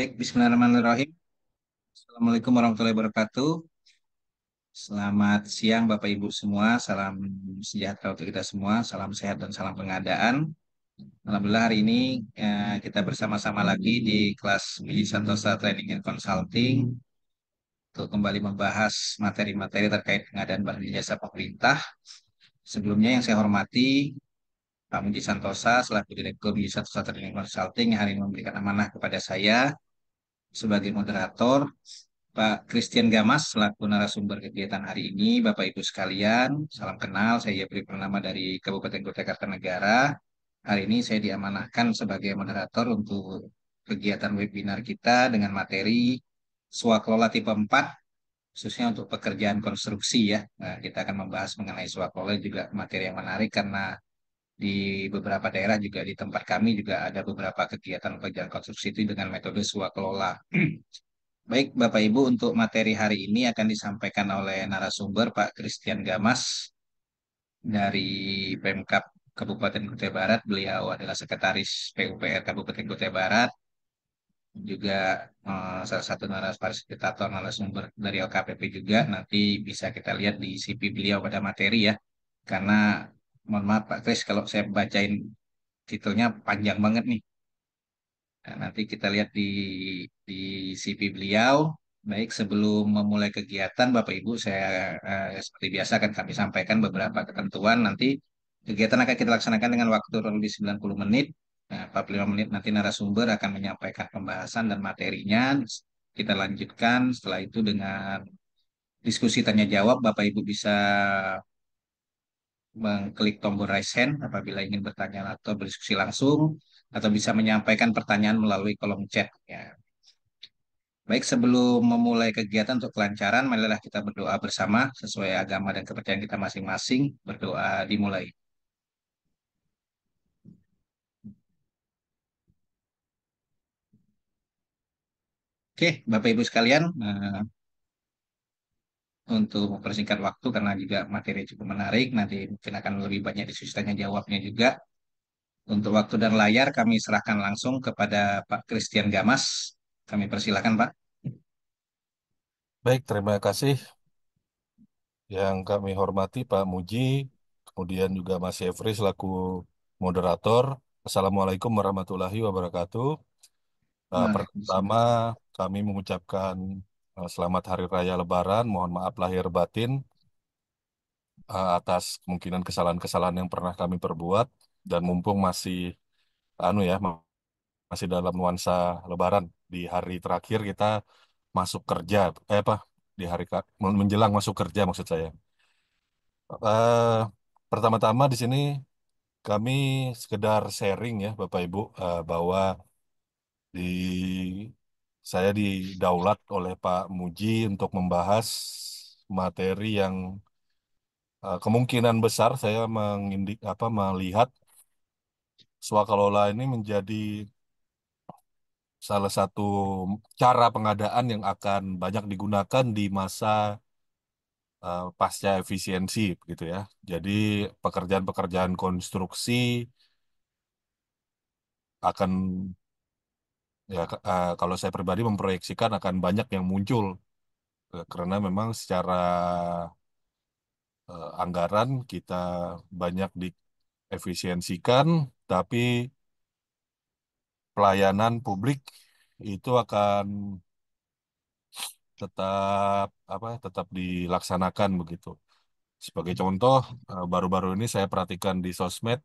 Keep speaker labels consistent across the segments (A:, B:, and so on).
A: Baik, Bismillahirrahmanirrahim. Assalamualaikum warahmatullahi wabarakatuh. Selamat siang Bapak Ibu semua. Salam sejahtera untuk kita semua. Salam sehat dan salam pengadaan. Alhamdulillah hari ini kita bersama-sama lagi di kelas Biji Santosa Training and Consulting untuk kembali membahas materi-materi terkait pengadaan barang dan jasa pemerintah. Sebelumnya yang saya hormati Pak Muji Santosa selaku Direktur Biji Santosa Training and Consulting yang hari ini memberikan amanah kepada saya sebagai moderator. Pak Christian Gamas selaku narasumber kegiatan hari ini, Bapak Ibu sekalian, salam kenal. Saya Yepri Purnama dari Kabupaten Kutai Kartanegara. Hari ini saya diamanahkan sebagai moderator untuk kegiatan webinar kita dengan materi Swakelola tipe 4, khususnya untuk pekerjaan konstruksi ya. Nah, kita akan membahas mengenai Swakelola juga materi yang menarik karena di beberapa daerah juga di tempat kami juga ada beberapa kegiatan pekerjaan konstruksi itu dengan metode Swakelola. Baik, Bapak Ibu, untuk materi hari ini akan disampaikan oleh narasumber Pak Christian Gamas dari Pemkab Kabupaten Kutai Barat. Beliau adalah Sekretaris PUPR Kabupaten Kutai Barat, juga salah satu fasilitator narasumber dari LKPP juga. Nanti bisa kita lihat di CV beliau pada materi ya. Karena mohon maaf Pak Kris kalau saya bacain titelnya panjang banget nih. Nah, nanti kita lihat di CV beliau. Baik, sebelum memulai kegiatan, Bapak Ibu, saya seperti biasa akan kami sampaikan beberapa ketentuan. Nanti kegiatan akan kita laksanakan dengan waktu kurang lebih 90 menit. Nah, 45 menit nanti narasumber akan menyampaikan pembahasan dan materinya. Kita lanjutkan setelah itu dengan diskusi tanya jawab. Bapak Ibu bisa mengklik tombol raise hand apabila ingin bertanya atau berdiskusi langsung, atau bisa menyampaikan pertanyaan melalui kolom chat. Ya. Baik, sebelum memulai kegiatan untuk kelancaran, marilah kita berdoa bersama sesuai agama dan kepercayaan kita masing-masing. Berdoa dimulai. Oke, Bapak Ibu sekalian, untuk mempersingkat waktu karena juga materi cukup menarik, nanti mungkin akan lebih banyak diskusi tanya jawabnya juga. Untuk waktu dan layar kami serahkan langsung kepada Pak Christian Gamas. Kami persilakan, Pak.
B: Baik, terima kasih yang kami hormati Pak Muji, kemudian juga Mas Yefri selaku moderator. Assalamualaikum warahmatullahi wabarakatuh. Pertama,
A: Waalaikumsalam.
B: kami mengucapkan selamat Hari Raya Lebaran. Mohon maaf lahir batin atas kemungkinan kesalahan-kesalahan yang pernah kami perbuat. Dan mumpung masih masih dalam nuansa Lebaran di hari terakhir kita masuk kerja, di menjelang masuk kerja maksud saya. Eh, Pertama-tama di sini kami sekedar sharing ya Bapak Ibu, bahwa di saya didaulat oleh Pak Muji untuk membahas materi yang kemungkinan besar saya melihat swakalola ini menjadi salah satu cara pengadaan yang akan banyak digunakan di masa pasca efisiensi gitu ya. Jadi pekerjaan-pekerjaan konstruksi akan kalau saya pribadi memproyeksikan akan banyak yang muncul, karena memang secara anggaran kita banyak diefisiensikan, tapi pelayanan publik itu akan tetap dilaksanakan begitu. Sebagai contoh, baru-baru ini saya perhatikan di sosmed,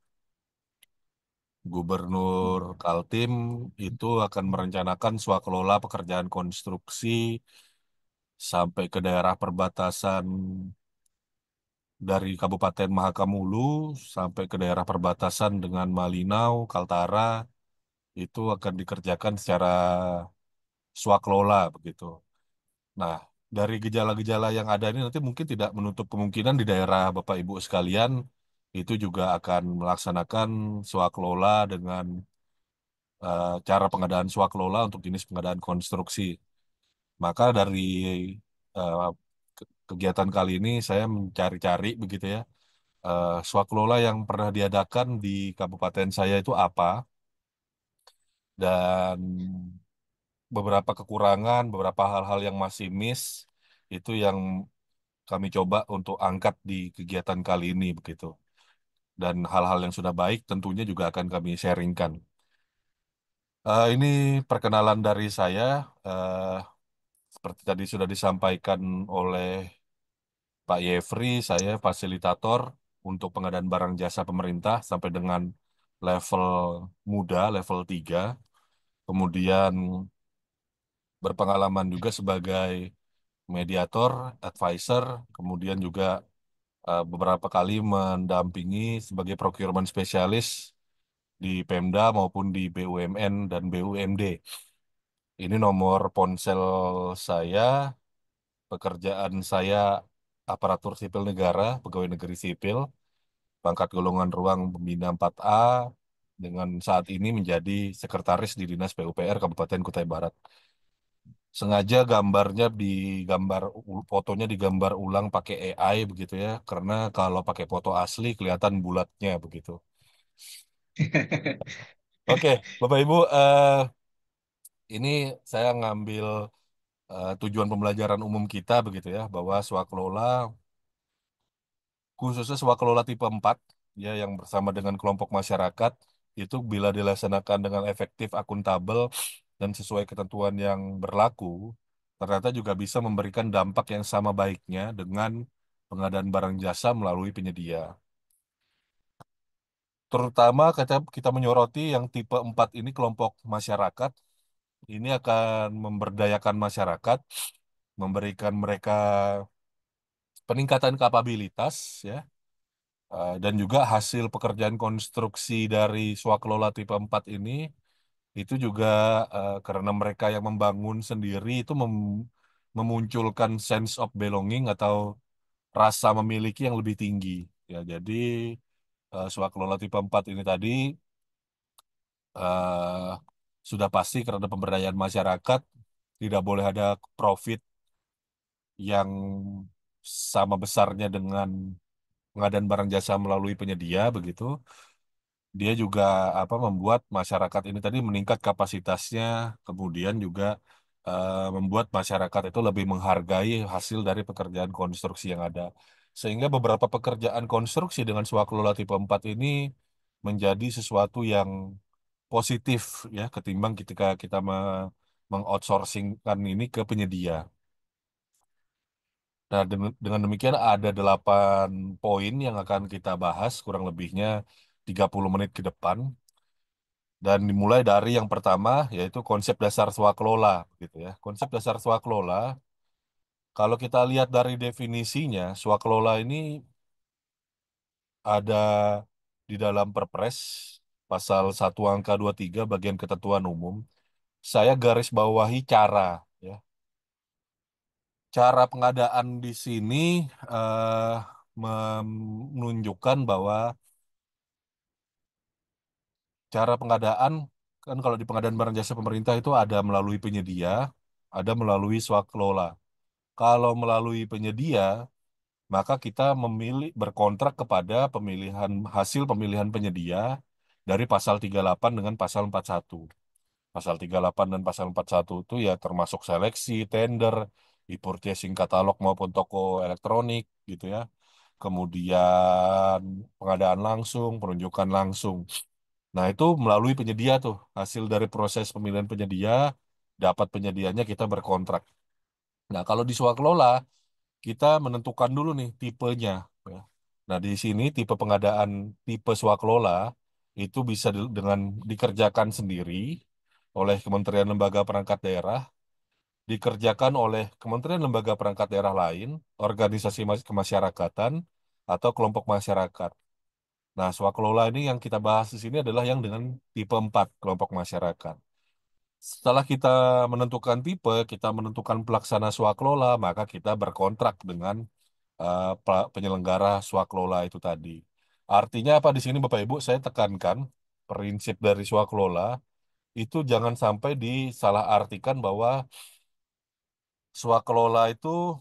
B: Gubernur Kaltim itu akan merencanakan swakelola pekerjaan konstruksi sampai ke daerah perbatasan dari Kabupaten Mahakamulu sampai ke daerah perbatasan dengan Malinau, Kaltara, itu akan dikerjakan secara swaklola begitu. Nah, dari gejala-gejala yang ada ini nanti mungkin tidak menutup kemungkinan di daerah Bapak Ibu sekalian itu juga akan melaksanakan swaklola dengan cara pengadaan swaklola untuk jenis pengadaan konstruksi. Maka dari eh, kegiatan kali ini saya mencari-cari begitu ya, swaklola yang pernah diadakan di kabupaten saya itu apa, dan beberapa kekurangan, beberapa hal-hal yang masih miss, itu yang kami coba untuk angkat di kegiatan kali ini begitu. Dan hal-hal yang sudah baik tentunya juga akan kami sharingkan. Ini perkenalan dari saya. Eh, Seperti tadi sudah disampaikan oleh Pak Yefri, saya fasilitator untuk pengadaan barang jasa pemerintah sampai dengan level muda, level 3. Kemudian berpengalaman juga sebagai mediator, advisor, kemudian juga beberapa kali mendampingi sebagai procurement spesialis di Pemda maupun di BUMN dan BUMD. Ini nomor ponsel saya, pekerjaan saya aparatur sipil negara, pegawai negeri sipil, pangkat golongan ruang pembina 4A, dengan saat ini menjadi sekretaris di Dinas PUPR Kabupaten Kutai Barat. Sengaja gambarnya digambar, fotonya digambar ulang pakai AI begitu ya, karena kalau pakai foto asli kelihatan bulatnya begitu. Oke, Bapak Ibu, ini saya ngambil tujuan pembelajaran umum kita begitu ya, bahwa swaklola, khususnya swaklola tipe 4 ya, yang bersama dengan kelompok masyarakat, itu bila dilaksanakan dengan efektif, akuntabel, dan sesuai ketentuan yang berlaku, ternyata juga bisa memberikan dampak yang sama baiknya dengan pengadaan barang jasa melalui penyedia. Terutama kita menyoroti yang tipe 4 ini, kelompok masyarakat, ini akan memberdayakan masyarakat, memberikan mereka peningkatan kapabilitas ya, dan juga hasil pekerjaan konstruksi dari swaklola tipe 4 ini itu juga karena mereka yang membangun sendiri itu memunculkan sense of belonging atau rasa memiliki yang lebih tinggi ya. Jadi swaklola tipe 4 ini tadi eh, sudah pasti karena pemberdayaan masyarakat, tidak boleh ada profit yang sama besarnya dengan pengadaan barang jasa melalui penyedia begitu. Dia juga membuat masyarakat ini tadi meningkat kapasitasnya, kemudian juga membuat masyarakat itu lebih menghargai hasil dari pekerjaan konstruksi yang ada. Sehingga beberapa pekerjaan konstruksi dengan swaklola tipe 4 ini menjadi sesuatu yang positif ya, ketimbang ketika kita mengoutsourcingkan ini ke penyedia. Nah, dengan demikian ada 8 poin yang akan kita bahas kurang lebihnya 30 menit ke depan. Dan dimulai dari yang pertama, yaitu konsep dasar swaklola, gitu ya. Konsep dasar swaklola, kalau kita lihat dari definisinya, swaklola ini ada di dalam Perpres pasal 1 angka 23 bagian ketentuan umum. Saya garis bawahi cara, ya. Cara pengadaan di sini eh, menunjukkan bahwa cara pengadaan, kan kalau di pengadaan barang jasa pemerintah itu ada melalui penyedia, ada melalui swaklola. Kalau melalui penyedia, maka kita memilih berkontrak kepada hasil pemilihan penyedia dari pasal 38 dengan pasal 41. Pasal 38 dan pasal 41 itu ya termasuk seleksi, tender, e-purchasing katalog maupun toko elektronik gitu ya. Kemudian pengadaan langsung, penunjukan langsung. Nah, itu melalui penyedia tuh. Hasil dari proses pemilihan penyedia, dapat penyedianya kita berkontrak. Nah, kalau di swaklola kita menentukan dulu nih tipenya ya. Nah, di sini tipe pengadaan tipe swaklola itu bisa dengan dikerjakan sendiri oleh Kementerian Lembaga Perangkat Daerah, dikerjakan oleh Kementerian Lembaga Perangkat Daerah lain, organisasi kemasyarakatan, atau kelompok masyarakat. Nah, swaklola ini yang kita bahas di sini adalah yang dengan tipe 4 kelompok masyarakat. Setelah kita menentukan tipe, kita menentukan pelaksana swaklola, maka kita berkontrak dengan penyelenggara swaklola itu tadi. Artinya apa di sini Bapak Ibu? Saya tekankan prinsip dari swaklola itu jangan sampai disalahartikan bahwa swaklola itu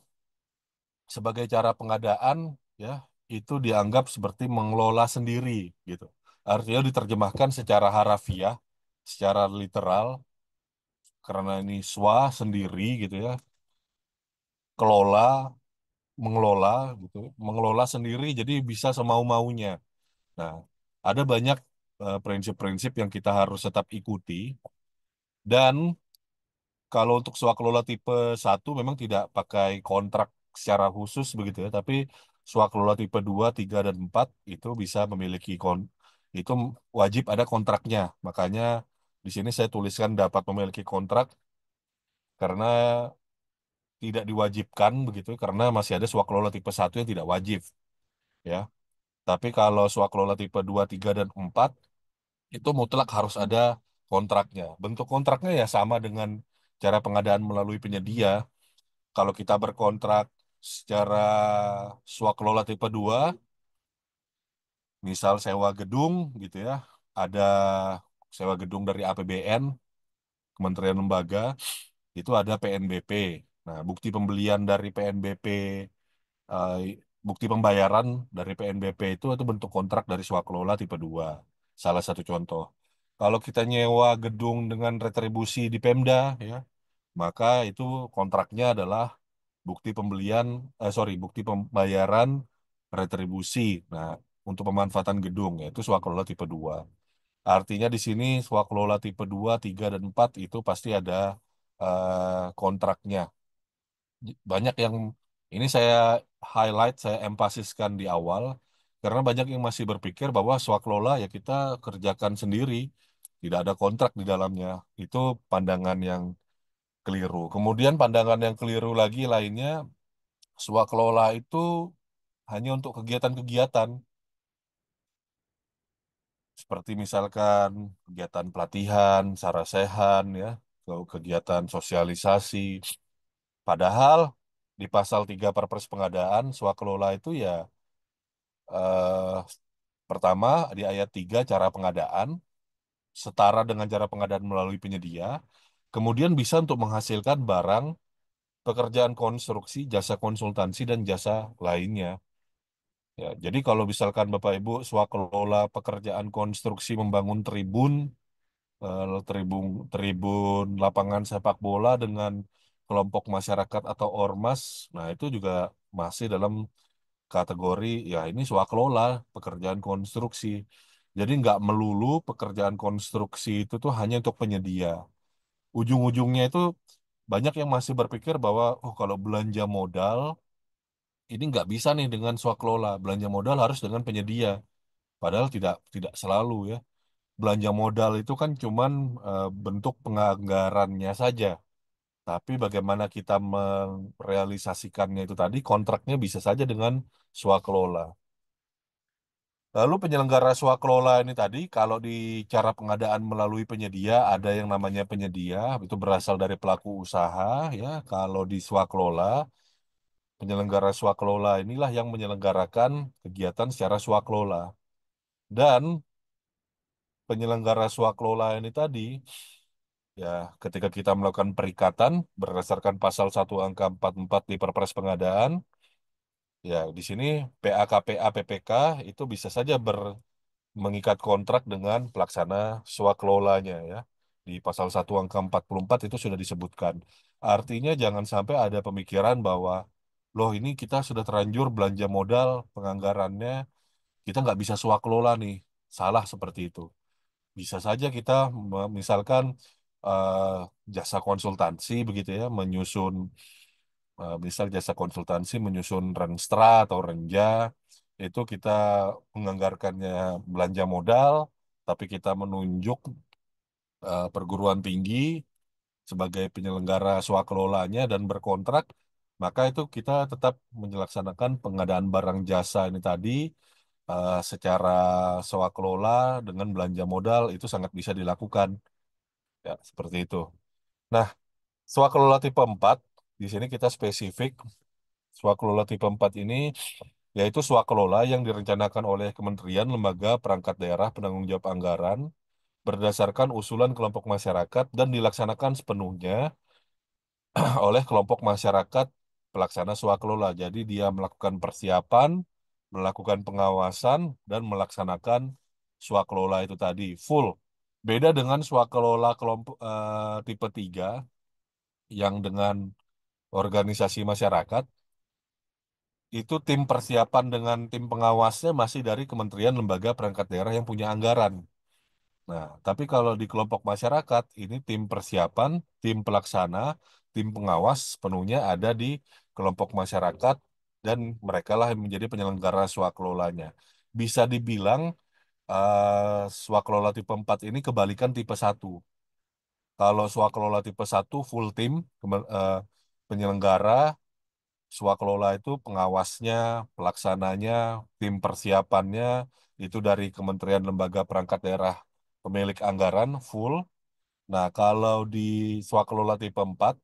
B: sebagai cara pengadaan ya itu dianggap seperti mengelola sendiri gitu. Artinya diterjemahkan secara harafiah, secara literal, karena ini swa sendiri gitu ya, kelola, mengelola gitu, mengelola sendiri jadi bisa semau-maunya. Nah, ada banyak prinsip-prinsip yang kita harus tetap ikuti dan kalau untuk swakelola tipe satu memang tidak pakai kontrak secara khusus begitu ya, tapi swakelola tipe 2, 3 dan 4 itu bisa memiliki itu wajib ada kontraknya. Makanya di sini saya tuliskan dapat memiliki kontrak karena tidak diwajibkan begitu karena masih ada swakelola tipe satu yang tidak wajib ya. Tapi kalau swakelola tipe 2, 3 dan 4 itu mutlak harus ada kontraknya. Bentuk kontraknya ya sama dengan cara pengadaan melalui penyedia. Kalau kita berkontrak secara swakelola tipe 2, misal sewa gedung gitu ya, ada sewa gedung dari APBN, Kementerian Lembaga, itu ada PNBP. Nah, bukti pembelian dari PNBP, eh, bukti pembayaran dari PNBP itu bentuk kontrak dari swakelola tipe 2. Salah satu contoh. Kalau kita nyewa gedung dengan retribusi di Pemda, ya, maka itu kontraknya adalah bukti pembelian, bukti pembayaran retribusi. Nah, untuk pemanfaatan gedung yaitu swakelola tipe 2. Artinya di sini swakelola tipe 2, 3 dan 4 itu pasti ada kontraknya. Banyak yang ini saya highlight, saya empasiskan di awal karena banyak yang masih berpikir bahwa swakelola ya kita kerjakan sendiri, tidak ada kontrak di dalamnya. Itu pandangan yang keliru. Kemudian pandangan yang keliru lagi lainnya, swakelola itu hanya untuk kegiatan-kegiatan seperti misalkan kegiatan pelatihan, sarasehan ya, kegiatan sosialisasi. Padahal di pasal 3 Perpres Pengadaan swakelola itu ya eh, pertama di ayat 3 cara pengadaan setara dengan cara pengadaan melalui penyedia, kemudian bisa untuk menghasilkan barang, pekerjaan konstruksi, jasa konsultansi dan jasa lainnya. Ya, jadi kalau misalkan Bapak Ibu swakelola pekerjaan konstruksi membangun tribun, tribun lapangan sepak bola dengan kelompok masyarakat atau ormas, nah itu juga masih dalam kategori ya ini swakelola pekerjaan konstruksi. Jadi nggak melulu pekerjaan konstruksi itu tuh hanya untuk penyedia. Ujung-ujungnya itu banyak yang masih berpikir bahwa oh kalau belanja modal ini nggak bisa nih dengan swakelola. Belanja modal harus dengan penyedia. Padahal tidak selalu ya. Belanja modal itu kan cuman bentuk penganggarannya saja. Tapi bagaimana kita merealisasikannya itu tadi, kontraknya bisa saja dengan swakelola. Lalu penyelenggara swakelola ini tadi, kalau di cara pengadaan melalui penyedia, ada yang namanya penyedia, itu berasal dari pelaku usaha, ya. Kalau di swakelola, penyelenggara swakelola inilah yang menyelenggarakan kegiatan secara swakelola. Dan penyelenggara swakelola ini tadi, ya, ketika kita melakukan perikatan berdasarkan pasal 1 angka 44 di Perpres Pengadaan, ya, di sini PAKPA PPK itu bisa saja mengikat kontrak dengan pelaksana swakelolanya ya. Di pasal 1 angka 44 itu sudah disebutkan. Artinya jangan sampai ada pemikiran bahwa loh ini kita sudah terlanjur belanja modal penganggarannya, kita nggak bisa swakelola nih. Salah seperti itu. Bisa saja kita misalkan eh, jasa konsultansi begitu ya, menyusun misal jasa konsultansi menyusun renstra atau renja, itu kita menganggarkannya belanja modal, tapi kita menunjuk perguruan tinggi sebagai penyelenggara swakelolanya dan berkontrak, maka itu kita tetap melaksanakan pengadaan barang jasa ini tadi secara swakelola dengan belanja modal itu sangat bisa dilakukan. Ya, seperti itu. Nah, swakelola tipe 4 di sini kita spesifik. Swakelola tipe 4 ini yaitu swakelola yang direncanakan oleh kementerian, lembaga, perangkat daerah, penanggung jawab anggaran berdasarkan usulan kelompok masyarakat dan dilaksanakan sepenuhnya oleh kelompok masyarakat pelaksana swakelola. Jadi dia melakukan persiapan, melakukan pengawasan, dan melaksanakan swakelola itu tadi full. Beda dengan swakelola kelompok tipe 3 yang dengan organisasi masyarakat, itu tim persiapan dengan tim pengawasnya masih dari kementerian, lembaga, perangkat daerah yang punya anggaran. Nah, tapi kalau di kelompok masyarakat, ini tim persiapan, tim pelaksana, tim pengawas penuhnya ada di kelompok masyarakat dan mereka lah yang menjadi penyelenggara swakelolanya. Bisa dibilang swakelola tipe 4 ini kebalikan tipe 1. Kalau swakelola tipe 1 full tim, penyelenggara, swakelola itu pengawasnya, pelaksananya, tim persiapannya, itu dari kementerian, lembaga, perangkat daerah, pemilik anggaran full. Nah, kalau di swakelola tipe 4,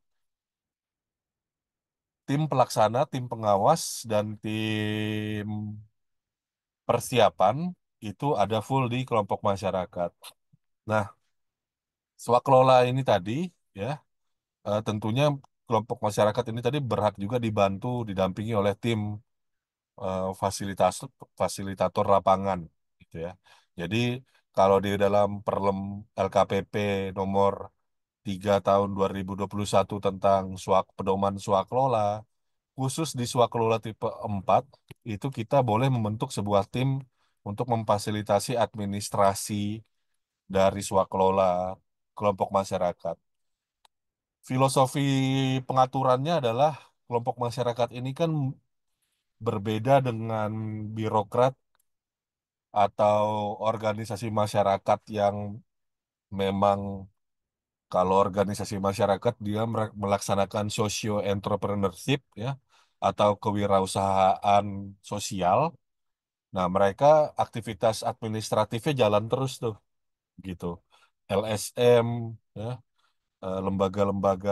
B: tim pelaksana, tim pengawas, dan tim persiapan itu ada full di kelompok masyarakat. Nah, swakelola ini tadi, ya, tentunya kelompok masyarakat ini tadi berhak juga dibantu, didampingi oleh tim fasilitas fasilitator lapangan, gitu ya. Jadi kalau di dalam Perlem LKPP nomor 3 tahun 2021 tentang pedoman swaklola, khusus di swaklola tipe 4 itu kita boleh membentuk sebuah tim untuk memfasilitasi administrasi dari swaklola kelompok masyarakat. Filosofi pengaturannya adalah kelompok masyarakat ini kan berbeda dengan birokrat atau organisasi masyarakat yang memang, kalau organisasi masyarakat dia melaksanakan socio entrepreneurship, ya, atau kewirausahaan sosial. Nah, mereka aktivitas administratifnya jalan terus tuh, gitu. LSM, ya, lembaga-lembaga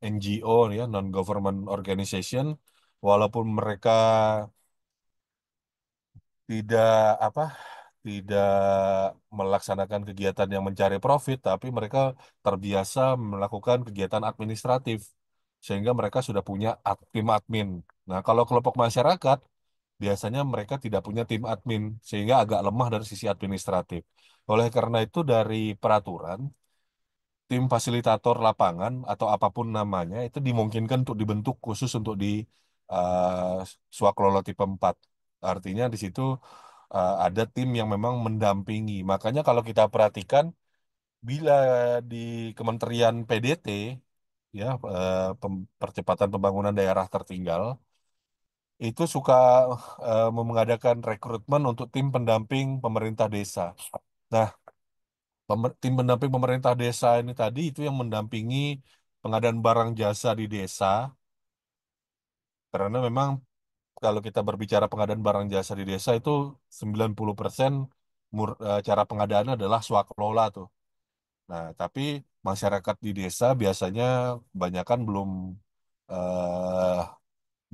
B: NGO, ya, non government organization, walaupun mereka tidak apa tidak melaksanakan kegiatan yang mencari profit, tapi mereka terbiasa melakukan kegiatan administratif sehingga mereka sudah punya tim admin. Nah, kalau kelompok masyarakat biasanya mereka tidak punya tim admin sehingga agak lemah dari sisi administratif. Oleh karena itu dari peraturan, tim fasilitator lapangan atau apapun namanya itu dimungkinkan untuk dibentuk khusus untuk di swaklola tipe 4. Artinya di situ ada tim yang memang mendampingi. Makanya kalau kita perhatikan, bila di Kementerian PDT, ya, Percepatan Pembangunan Daerah Tertinggal, itu suka mengadakan rekrutmen untuk tim pendamping pemerintah desa. Nah, tim pendamping pemerintah desa ini tadi itu yang mendampingi pengadaan barang jasa di desa, karena memang kalau kita berbicara pengadaan barang jasa di desa itu 90% cara pengadaannya adalah swaklola tuh. Nah, tapi masyarakat di desa biasanya kebanyakan eh,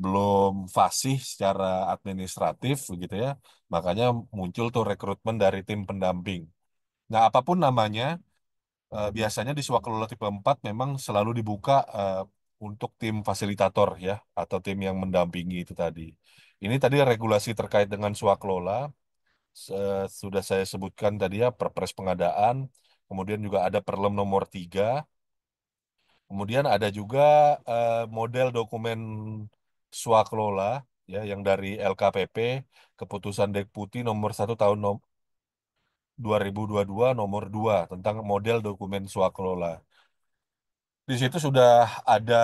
B: belum fasih secara administratif begitu ya. Makanya muncul tuh rekrutmen dari tim pendamping. Nah, apapun namanya, biasanya di swaklola tipe 4 memang selalu dibuka untuk tim fasilitator, ya, atau tim yang mendampingi itu tadi. Ini tadi regulasi terkait dengan swaklola. Sudah saya sebutkan tadi ya, Perpres pengadaan, kemudian juga ada Perlem nomor 3, kemudian ada juga model dokumen swaklola, ya, yang dari LKPP, Keputusan Deputi nomor 1 tahun 2022 nomor 2 tentang model dokumen swaklola. Di situ sudah ada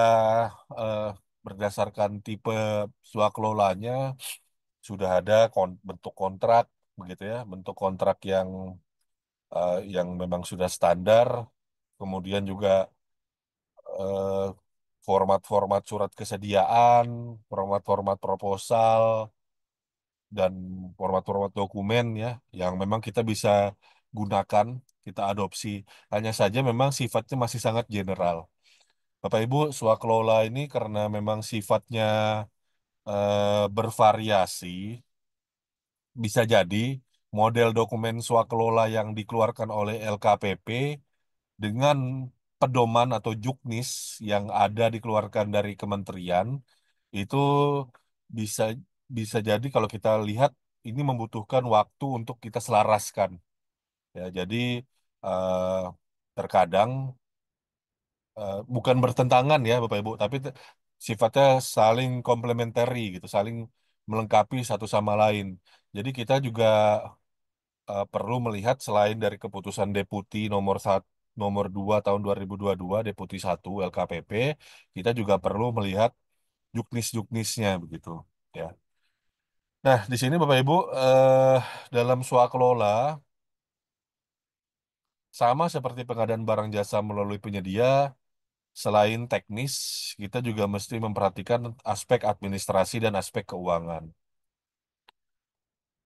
B: eh, berdasarkan tipe swakelolanya, sudah ada bentuk kontrak begitu ya, bentuk kontrak yang memang sudah standar, kemudian juga eh, format-format surat kesediaan, format-format proposal, dan format-format dokumen, ya, yang memang kita bisa gunakan, kita adopsi. Hanya saja memang sifatnya masih sangat general. Bapak Ibu, swaklola ini karena memang sifatnya bervariasi, bisa jadi model dokumen swaklola yang dikeluarkan oleh LKPP dengan pedoman atau juknis yang ada dikeluarkan dari kementerian itu bisa bisa jadi kalau kita lihat ini membutuhkan waktu untuk kita selaraskan. Ya, jadi eh, terkadang bukan bertentangan ya Bapak Ibu, tapi sifatnya saling komplementari gitu, saling melengkapi satu sama lain. Jadi kita juga perlu melihat selain dari keputusan Deputi nomor 2 tahun 2022 Deputi 1 LKPP, kita juga perlu melihat juknis-juknisnya begitu ya. Nah, di sini Bapak Ibu dalam swaklola sama seperti pengadaan barang jasa melalui penyedia, selain teknis, kita juga mesti memperhatikan aspek administrasi dan aspek keuangan.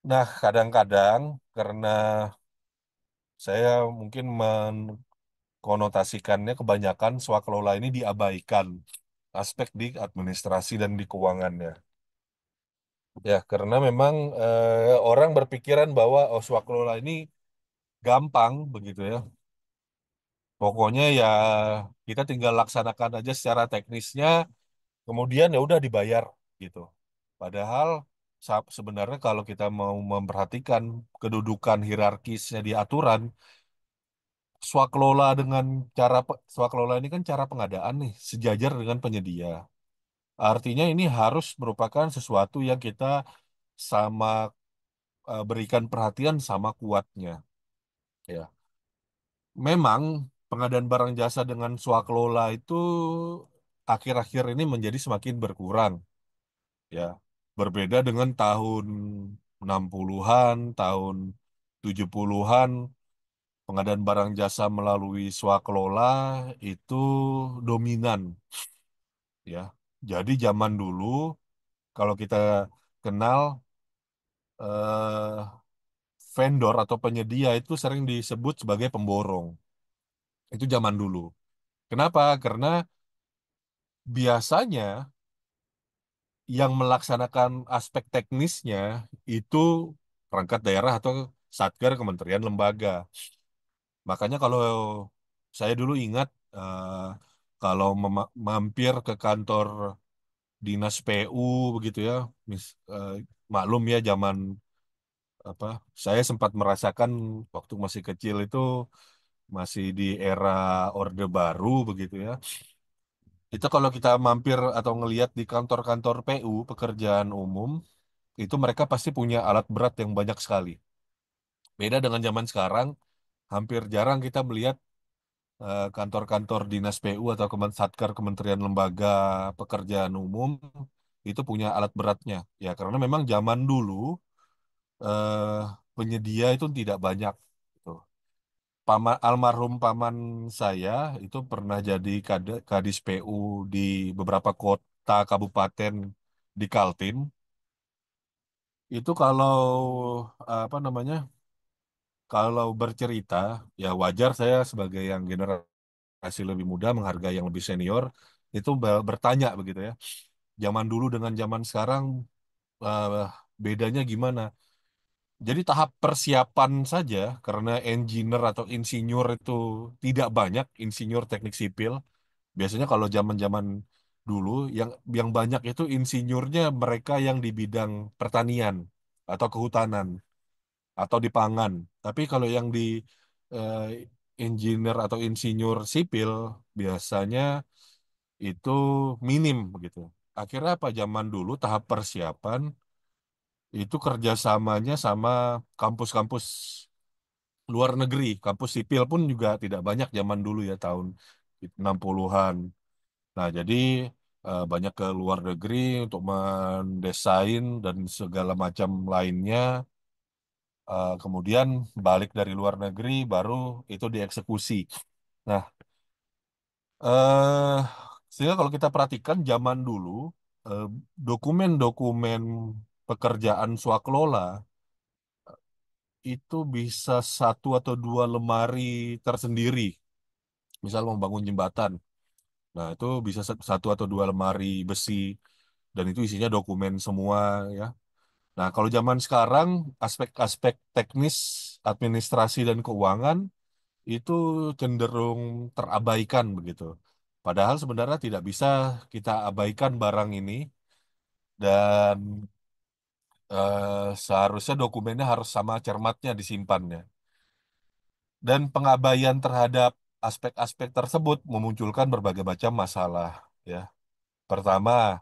B: Nah, kadang-kadang karena saya mungkin konotasikannya kebanyakan swaklola ini diabaikan aspek di administrasi dan di keuangannya. Ya, karena memang orang berpikiran bahwa oh, swaklola ini gampang begitu ya. Pokoknya ya kita tinggal laksanakan aja secara teknisnya, kemudian ya udah dibayar gitu. Padahal sebenarnya kalau kita mau memperhatikan kedudukan hierarkisnya di aturan, swaklola ini kan cara pengadaan nih sejajar dengan penyedia. Artinya ini harus merupakan sesuatu yang kita sama berikan perhatian sama kuatnya. Ya, memang pengadaan barang jasa dengan swaklola itu akhir-akhir ini menjadi semakin berkurang. Ya, berbeda dengan tahun 60-an, tahun 70-an, pengadaan barang jasa melalui swaklola itu dominan. Ya, jadi zaman dulu kalau kita kenal eh, vendor atau penyedia itu sering disebut sebagai pemborong. Itu zaman dulu. Kenapa? Karena biasanya yang melaksanakan aspek teknisnya itu perangkat daerah atau satker kementerian lembaga. Makanya kalau saya dulu ingat kalau mampir ke kantor dinas PU begitu ya, eh, maklum ya zaman apa saya sempat merasakan waktu masih kecil itu masih di era Orde Baru begitu ya. Itu kalau kita mampir atau ngelihat di kantor-kantor PU, pekerjaan umum, itu mereka pasti punya alat berat yang banyak sekali. Beda dengan zaman sekarang, hampir jarang kita melihat kantor-kantor dinas PU atau Satker Kementerian Lembaga Pekerjaan Umum itu punya alat beratnya. Ya, karena memang zaman dulu eh, penyedia itu tidak banyak. Gitu. Almarhum paman saya itu pernah jadi kadis PU di beberapa kota kabupaten di Kaltim. Itu kalau apa namanya? Kalau bercerita, ya wajar saya sebagai yang generasi lebih muda menghargai yang lebih senior itu bertanya begitu ya. Zaman dulu dengan zaman sekarang eh, bedanya gimana? Jadi tahap persiapan saja karena engineer atau insinyur itu tidak banyak, insinyur teknik sipil. Biasanya kalau zaman-zaman dulu yang banyak itu insinyurnya mereka yang di bidang pertanian atau kehutanan atau di pangan. Tapi kalau yang di eh, engineer atau insinyur sipil biasanya itu minim begitu. Akhirnya apa zaman dulu tahap persiapan itu kerjasamanya sama kampus-kampus luar negeri. Kampus sipil pun juga tidak banyak zaman dulu ya tahun 60-an. Nah, jadi banyak ke luar negeri untuk mendesain dan segala macam lainnya. Kemudian balik dari luar negeri baru itu dieksekusi. Nah, eh sehingga kalau kita perhatikan zaman dulu eh, dokumen-dokumen pekerjaan swaklola itu bisa satu atau dua lemari tersendiri. Misal membangun jembatan. Nah, itu bisa satu atau dua lemari besi dan itu isinya dokumen semua ya. Nah, kalau zaman sekarang aspek-aspek teknis, administrasi dan keuangan itu cenderung terabaikan begitu. Padahal sebenarnya tidak bisa kita abaikan barang ini dan seharusnya dokumennya harus sama cermatnya disimpannya. Dan pengabaian terhadap aspek-aspek tersebut memunculkan berbagai macam masalah. Ya, pertama,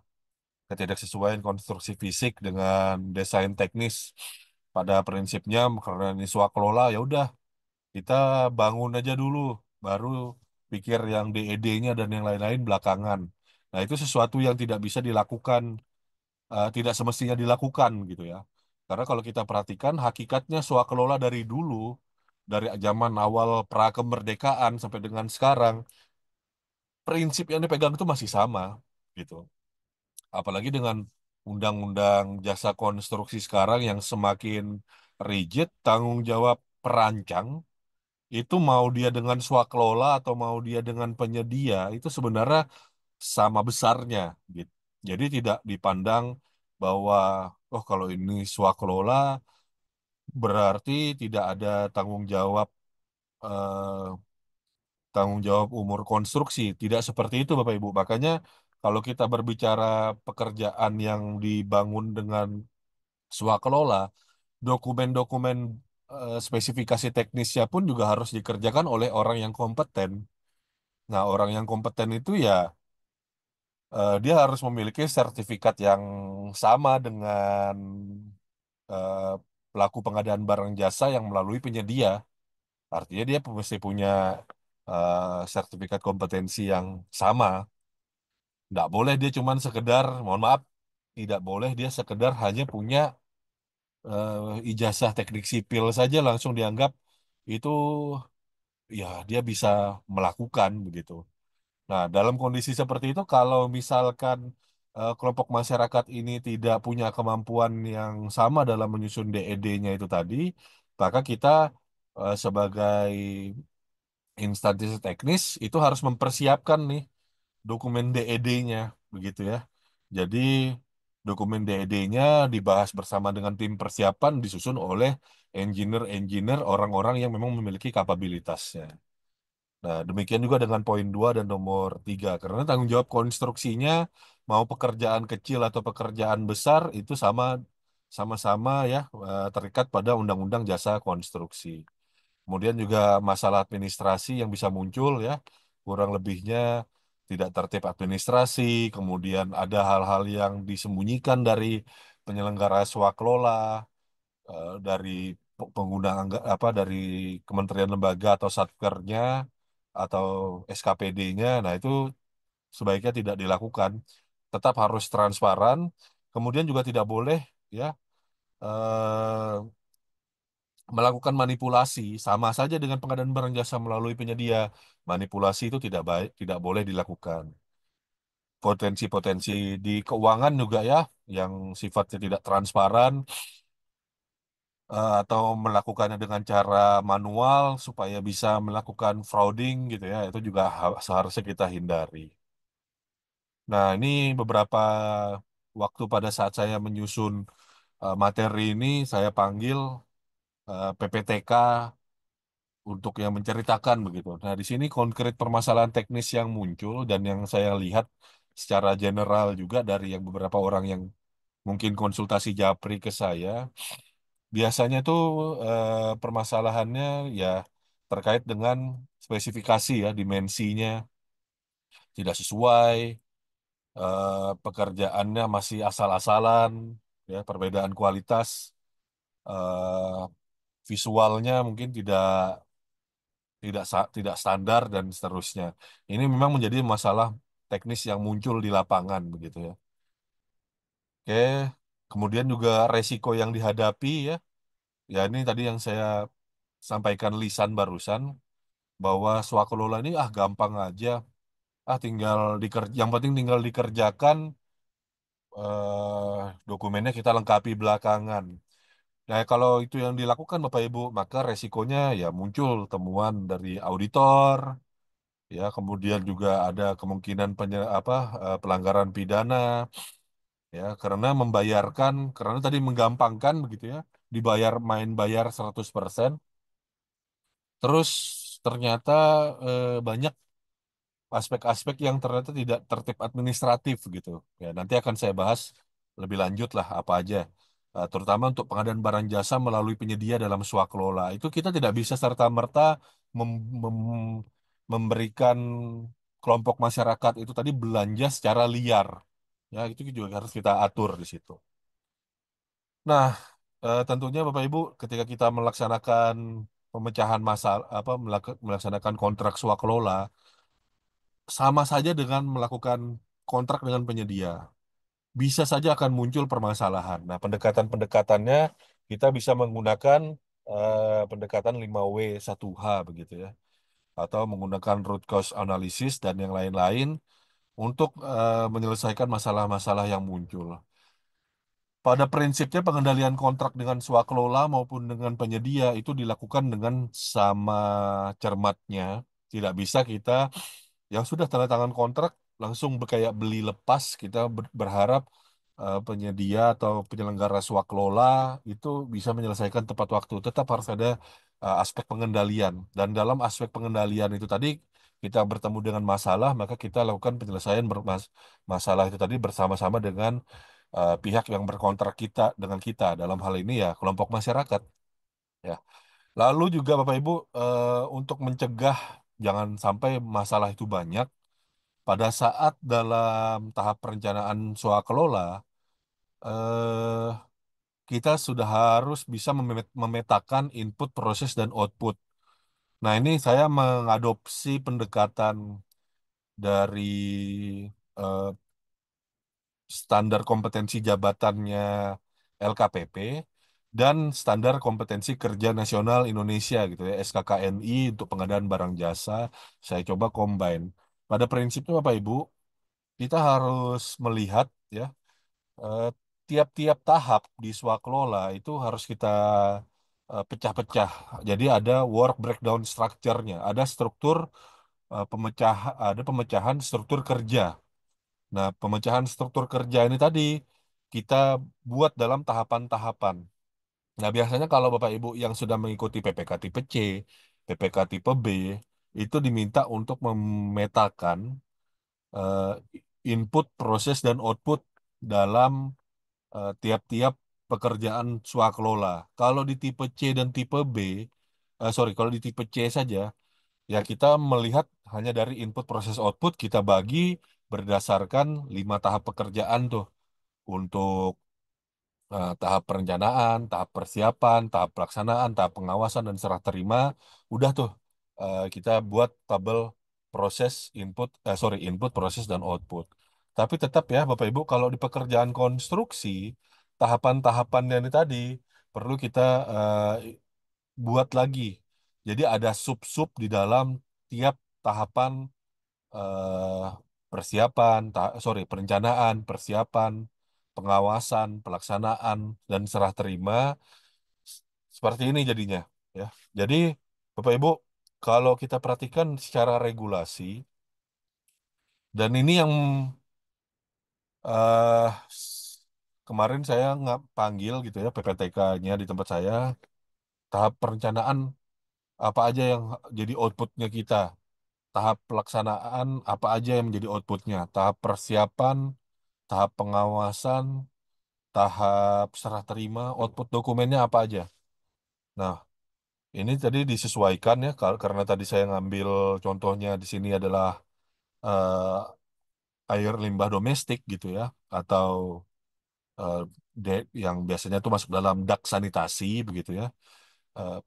B: ketidaksesuaian konstruksi fisik dengan desain teknis. Pada prinsipnya, karena ini swakelola, ya udah kita bangun aja dulu, baru pikir yang DED-nya dan yang lain-lain belakangan. Nah, itu sesuatu yang tidak bisa dilakukan, tidak semestinya dilakukan gitu ya. Karena kalau kita perhatikan, hakikatnya swakelola dari dulu, dari zaman awal pra kemerdekaan sampai dengan sekarang, prinsip yang dipegang itu masih sama gitu. Apalagi dengan undang-undang jasa konstruksi sekarang yang semakin rigid, tanggung jawab perancang itu mau dia dengan swakelola atau mau dia dengan penyedia itu sebenarnya sama besarnya gitu. Jadi tidak dipandang bahwa oh kalau ini swakelola berarti tidak ada eh, tanggung jawab umur konstruksi. Tidak seperti itu Bapak Ibu. Makanya kalau kita berbicara pekerjaan yang dibangun dengan swakelola, dokumen-dokumen spesifikasi teknisnya pun juga harus dikerjakan oleh orang yang kompeten. Nah, orang yang kompeten itu ya dia harus memiliki sertifikat yang sama dengan eh, pelaku pengadaan barang jasa yang melalui penyedia. Artinya dia mesti punya sertifikat kompetensi yang sama. Nggak boleh dia cuman sekedar, mohon maaf, tidak boleh dia sekedar hanya punya ijazah teknik sipil saja langsung dianggap itu ya dia bisa melakukan begitu. Nah, dalam kondisi seperti itu, kalau misalkan kelompok masyarakat ini tidak punya kemampuan yang sama dalam menyusun DED-nya itu tadi, maka kita sebagai instansi teknis itu harus mempersiapkan nih dokumen DED-nya, begitu ya. Jadi dokumen DED-nya dibahas bersama dengan tim persiapan disusun oleh engineer-engineer orang-orang yang memang memiliki kapabilitasnya. Nah, demikian juga dengan poin 2 dan nomor 3. Karena tanggung jawab konstruksinya, mau pekerjaan kecil atau pekerjaan besar, itu sama-sama ya terikat pada Undang-Undang Jasa Konstruksi. Kemudian juga masalah administrasi yang bisa muncul ya, kurang lebihnya tidak tertib administrasi, kemudian ada hal-hal yang disembunyikan dari penyelenggara swakelola, dari pengguna apa dari kementerian lembaga atau satkernya atau SKPD-nya. Nah, itu sebaiknya tidak dilakukan. Tetap harus transparan. Kemudian juga tidak boleh ya eh, melakukan manipulasi. Sama saja dengan pengadaan barang jasa melalui penyedia. Manipulasi itu tidak baik, tidak boleh dilakukan. Potensi-potensi di keuangan juga ya, yang sifatnya tidak transparan atau melakukannya dengan cara manual supaya bisa melakukan frauding gitu ya, itu juga seharusnya kita hindari. Nah, ini beberapa waktu pada saat saya menyusun materi ini, saya panggil PPTK untuk yang menceritakan begitu. Nah, di sini konkret permasalahan teknis yang muncul dan yang saya lihat secara general juga dari yang beberapa orang yang mungkin konsultasi Japri ke saya, biasanya tuh permasalahannya ya terkait dengan spesifikasi ya, dimensinya tidak sesuai, pekerjaannya masih asal-asalan, ya perbedaan kualitas, eh, visualnya mungkin tidak standar dan seterusnya. Ini memang menjadi masalah teknis yang muncul di lapangan begitu ya. Oke, kemudian juga resiko yang dihadapi ya. Ya ini tadi yang saya sampaikan lisan barusan bahwa swakelola ini gampang aja. Tinggal yang penting tinggal dikerjakan dokumennya kita lengkapi belakangan. Nah, kalau itu yang dilakukan Bapak Ibu, maka resikonya ya muncul temuan dari auditor, ya kemudian juga ada kemungkinan pelanggaran pidana ya karena karena tadi menggampangkan begitu ya dibayar main bayar 100%, terus ternyata banyak aspek-aspek yang ternyata tidak tertib administratif gitu ya, nanti akan saya bahas lebih lanjut lah apa aja. terutama untuk pengadaan barang jasa melalui penyedia dalam swakelola. Itu kita tidak bisa serta-merta mem- mem- memberikan kelompok masyarakat itu tadi belanja secara liar. Ya, itu juga harus kita atur di situ. Nah, tentunya Bapak Ibu, ketika kita melaksanakan pemecahan masalah apa melaksanakan kontrak swakelola, sama saja dengan melakukan kontrak dengan penyedia. Bisa saja akan muncul permasalahan. Nah, pendekatan-pendekatannya kita bisa menggunakan pendekatan 5W1H begitu ya, atau menggunakan root cause analysis dan yang lain-lain untuk menyelesaikan masalah-masalah yang muncul. Pada prinsipnya pengendalian kontrak dengan swakelola maupun dengan penyedia itu dilakukan dengan sama cermatnya. Tidak bisa kita yang sudah tanda tangan kontrak langsung kayak beli lepas, kita berharap penyedia atau penyelenggara swaklola itu bisa menyelesaikan tepat waktu. Tetap harus ada aspek pengendalian, dan dalam aspek pengendalian itu tadi kita bertemu dengan masalah, maka kita lakukan penyelesaian masalah itu tadi bersama-sama dengan pihak yang berkontrak dengan kita, dalam hal ini ya kelompok masyarakat ya. Lalu juga Bapak Ibu, untuk mencegah jangan sampai masalah itu banyak pada saat dalam tahap perencanaan swakelola, eh, kita sudah harus bisa memetakan input, proses, dan output. Nah, ini saya mengadopsi pendekatan dari eh, standar kompetensi jabatannya LKPP dan standar kompetensi kerja nasional Indonesia gitu ya, SKKNI untuk pengadaan barang jasa. Saya coba combine. Pada prinsipnya Bapak Ibu, kita harus melihat ya, eh, tiap-tiap tahap di swaklola itu harus kita pecah-pecah. Jadi ada work breakdown structure-nya, ada struktur ada pemecahan struktur kerja. Nah, pemecahan struktur kerja ini tadi kita buat dalam tahapan-tahapan. Nah, biasanya kalau Bapak Ibu yang sudah mengikuti PPK tipe C, PPK tipe B, itu diminta untuk memetakan eh, input, proses, dan output dalam tiap-tiap pekerjaan swakelola. Kalau di tipe C dan tipe B, sorry, kalau di tipe C saja, ya kita melihat hanya dari input, proses, output, kita bagi berdasarkan 5 tahap pekerjaan tuh untuk tahap perencanaan, tahap persiapan, tahap pelaksanaan, tahap pengawasan, dan serah terima. Udah tuh kita buat tabel proses input, proses, dan output. Tapi tetap ya Bapak Ibu, kalau di pekerjaan konstruksi, tahapan-tahapannya ini tadi perlu kita buat lagi. Jadi ada sub-sub di dalam tiap tahapan eh, perencanaan, persiapan, pengawasan, pelaksanaan, dan serah terima. Seperti ini jadinya, ya. Jadi, Bapak Ibu, kalau kita perhatikan secara regulasi, dan ini yang kemarin saya nggak panggil gitu ya PPTK-nya di tempat saya, tahap perencanaan apa aja yang jadi outputnya kita, tahap pelaksanaan apa aja yang menjadi outputnya, tahap persiapan, tahap pengawasan, tahap serah terima, output dokumennya apa aja. Nah, ini tadi disesuaikan ya, karena tadi saya ngambil contohnya di sini adalah air limbah domestik gitu ya, atau eh, yang biasanya itu masuk dalam dak sanitasi begitu ya. Eh,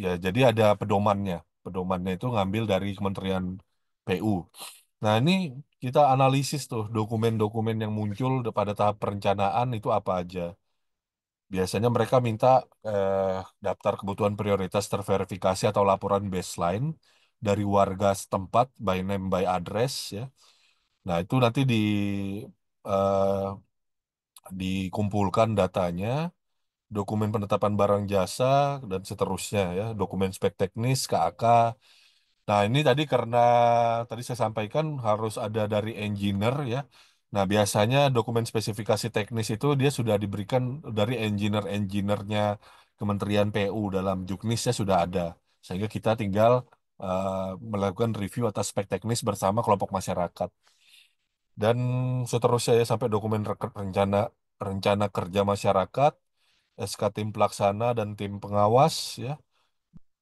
B: ya, jadi ada pedomannya. Pedomannya itu ngambil dari Kementerian PU. Nah, ini kita analisis tuh dokumen-dokumen yang muncul pada tahap perencanaan itu apa aja. Biasanya mereka minta eh, daftar kebutuhan prioritas terverifikasi atau laporan baseline dari warga setempat by name by address ya. Nah, itu nanti eh, dikumpulkan datanya, dokumen penetapan barang jasa dan seterusnya ya, dokumen spek teknis, KAK. Nah, ini tadi karena tadi saya sampaikan harus ada dari engineer ya. Nah, biasanya dokumen spesifikasi teknis itu dia sudah diberikan dari engineer-engineernya Kementerian PU, dalam juknisnya sudah ada. Sehingga kita tinggal melakukan review atas spek teknis bersama kelompok masyarakat. Dan seterusnya ya sampai dokumen rencana kerja masyarakat, SK tim pelaksana dan tim pengawas ya.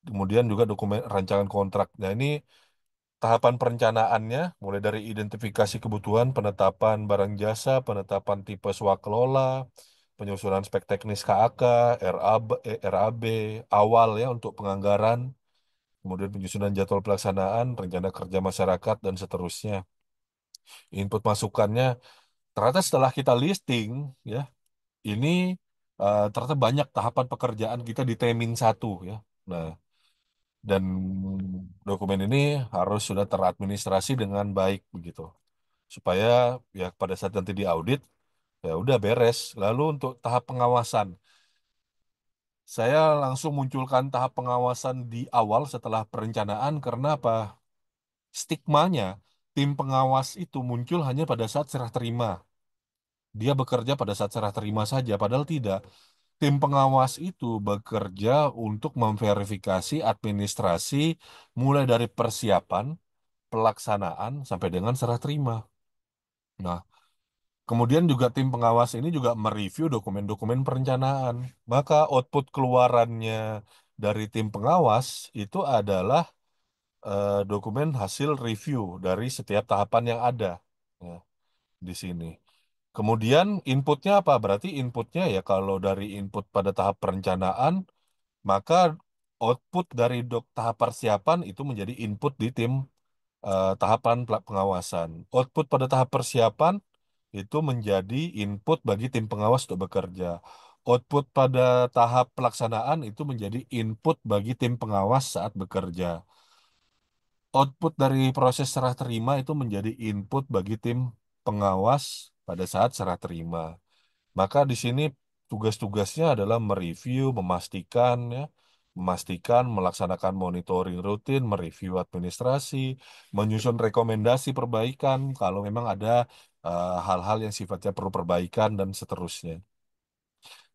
B: Kemudian juga dokumen rancangan kontrak. Nah, ini tahapan perencanaannya mulai dari identifikasi kebutuhan, penetapan barang jasa, penetapan tipe swakelola, penyusunan spek teknis KAK, RAB awal ya untuk penganggaran, kemudian penyusunan jadwal pelaksanaan, rencana kerja masyarakat dan seterusnya. Input masukannya ternyata setelah kita listing ya, ini ternyata banyak tahapan pekerjaan kita di T-1 ya. Nah, dan dokumen ini harus sudah teradministrasi dengan baik begitu supaya ya pada saat nanti diaudit ya udah beres. Lalu untuk tahap pengawasan, saya langsung munculkan tahap pengawasan di awal setelah perencanaan karena apa? Stigmanya tim pengawas itu muncul hanya pada saat serah terima. Dia bekerja pada saat serah terima saja, padahal tidak. Tim pengawas itu bekerja untuk memverifikasi administrasi mulai dari persiapan, pelaksanaan, sampai dengan serah terima. Nah, kemudian juga tim pengawas ini juga mereview dokumen-dokumen perencanaan. Maka output keluarannya dari tim pengawas itu adalah dokumen hasil review dari setiap tahapan yang ada ya, di sini. Kemudian inputnya apa? Berarti inputnya ya kalau dari input pada tahap perencanaan, maka output dari tahap persiapan itu menjadi input di tim tahapan pengawasan. Output pada tahap persiapan itu menjadi input bagi tim pengawas untuk bekerja. Output pada tahap pelaksanaan itu menjadi input bagi tim pengawas saat bekerja. Output dari proses serah terima itu menjadi input bagi tim pengawas pada saat serah terima. Maka di sini tugas-tugasnya adalah mereview, memastikan, melaksanakan monitoring rutin, mereview administrasi, menyusun rekomendasi perbaikan kalau memang ada hal-hal yang sifatnya perlu perbaikan dan seterusnya.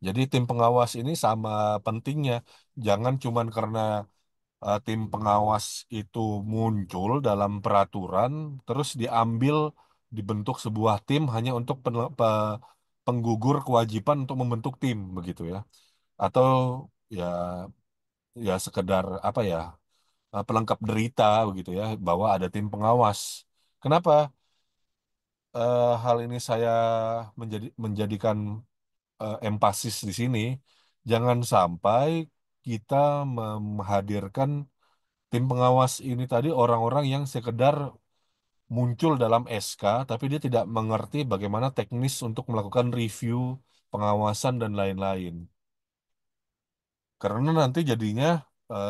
B: Jadi tim pengawas ini sama pentingnya, jangan cuman karena tim pengawas itu muncul dalam peraturan, terus dibentuk sebuah tim hanya untuk penggugur kewajiban untuk membentuk tim begitu ya, atau ya ya sekedar apa ya pelengkap derita begitu ya bahwa ada tim pengawas. Kenapa hal ini saya menjadikan empasis di sini? Jangan sampai kita menghadirkan tim pengawas ini tadi orang-orang yang sekedar muncul dalam SK, tapi dia tidak mengerti bagaimana teknis untuk melakukan review, pengawasan, dan lain-lain. Karena nanti jadinya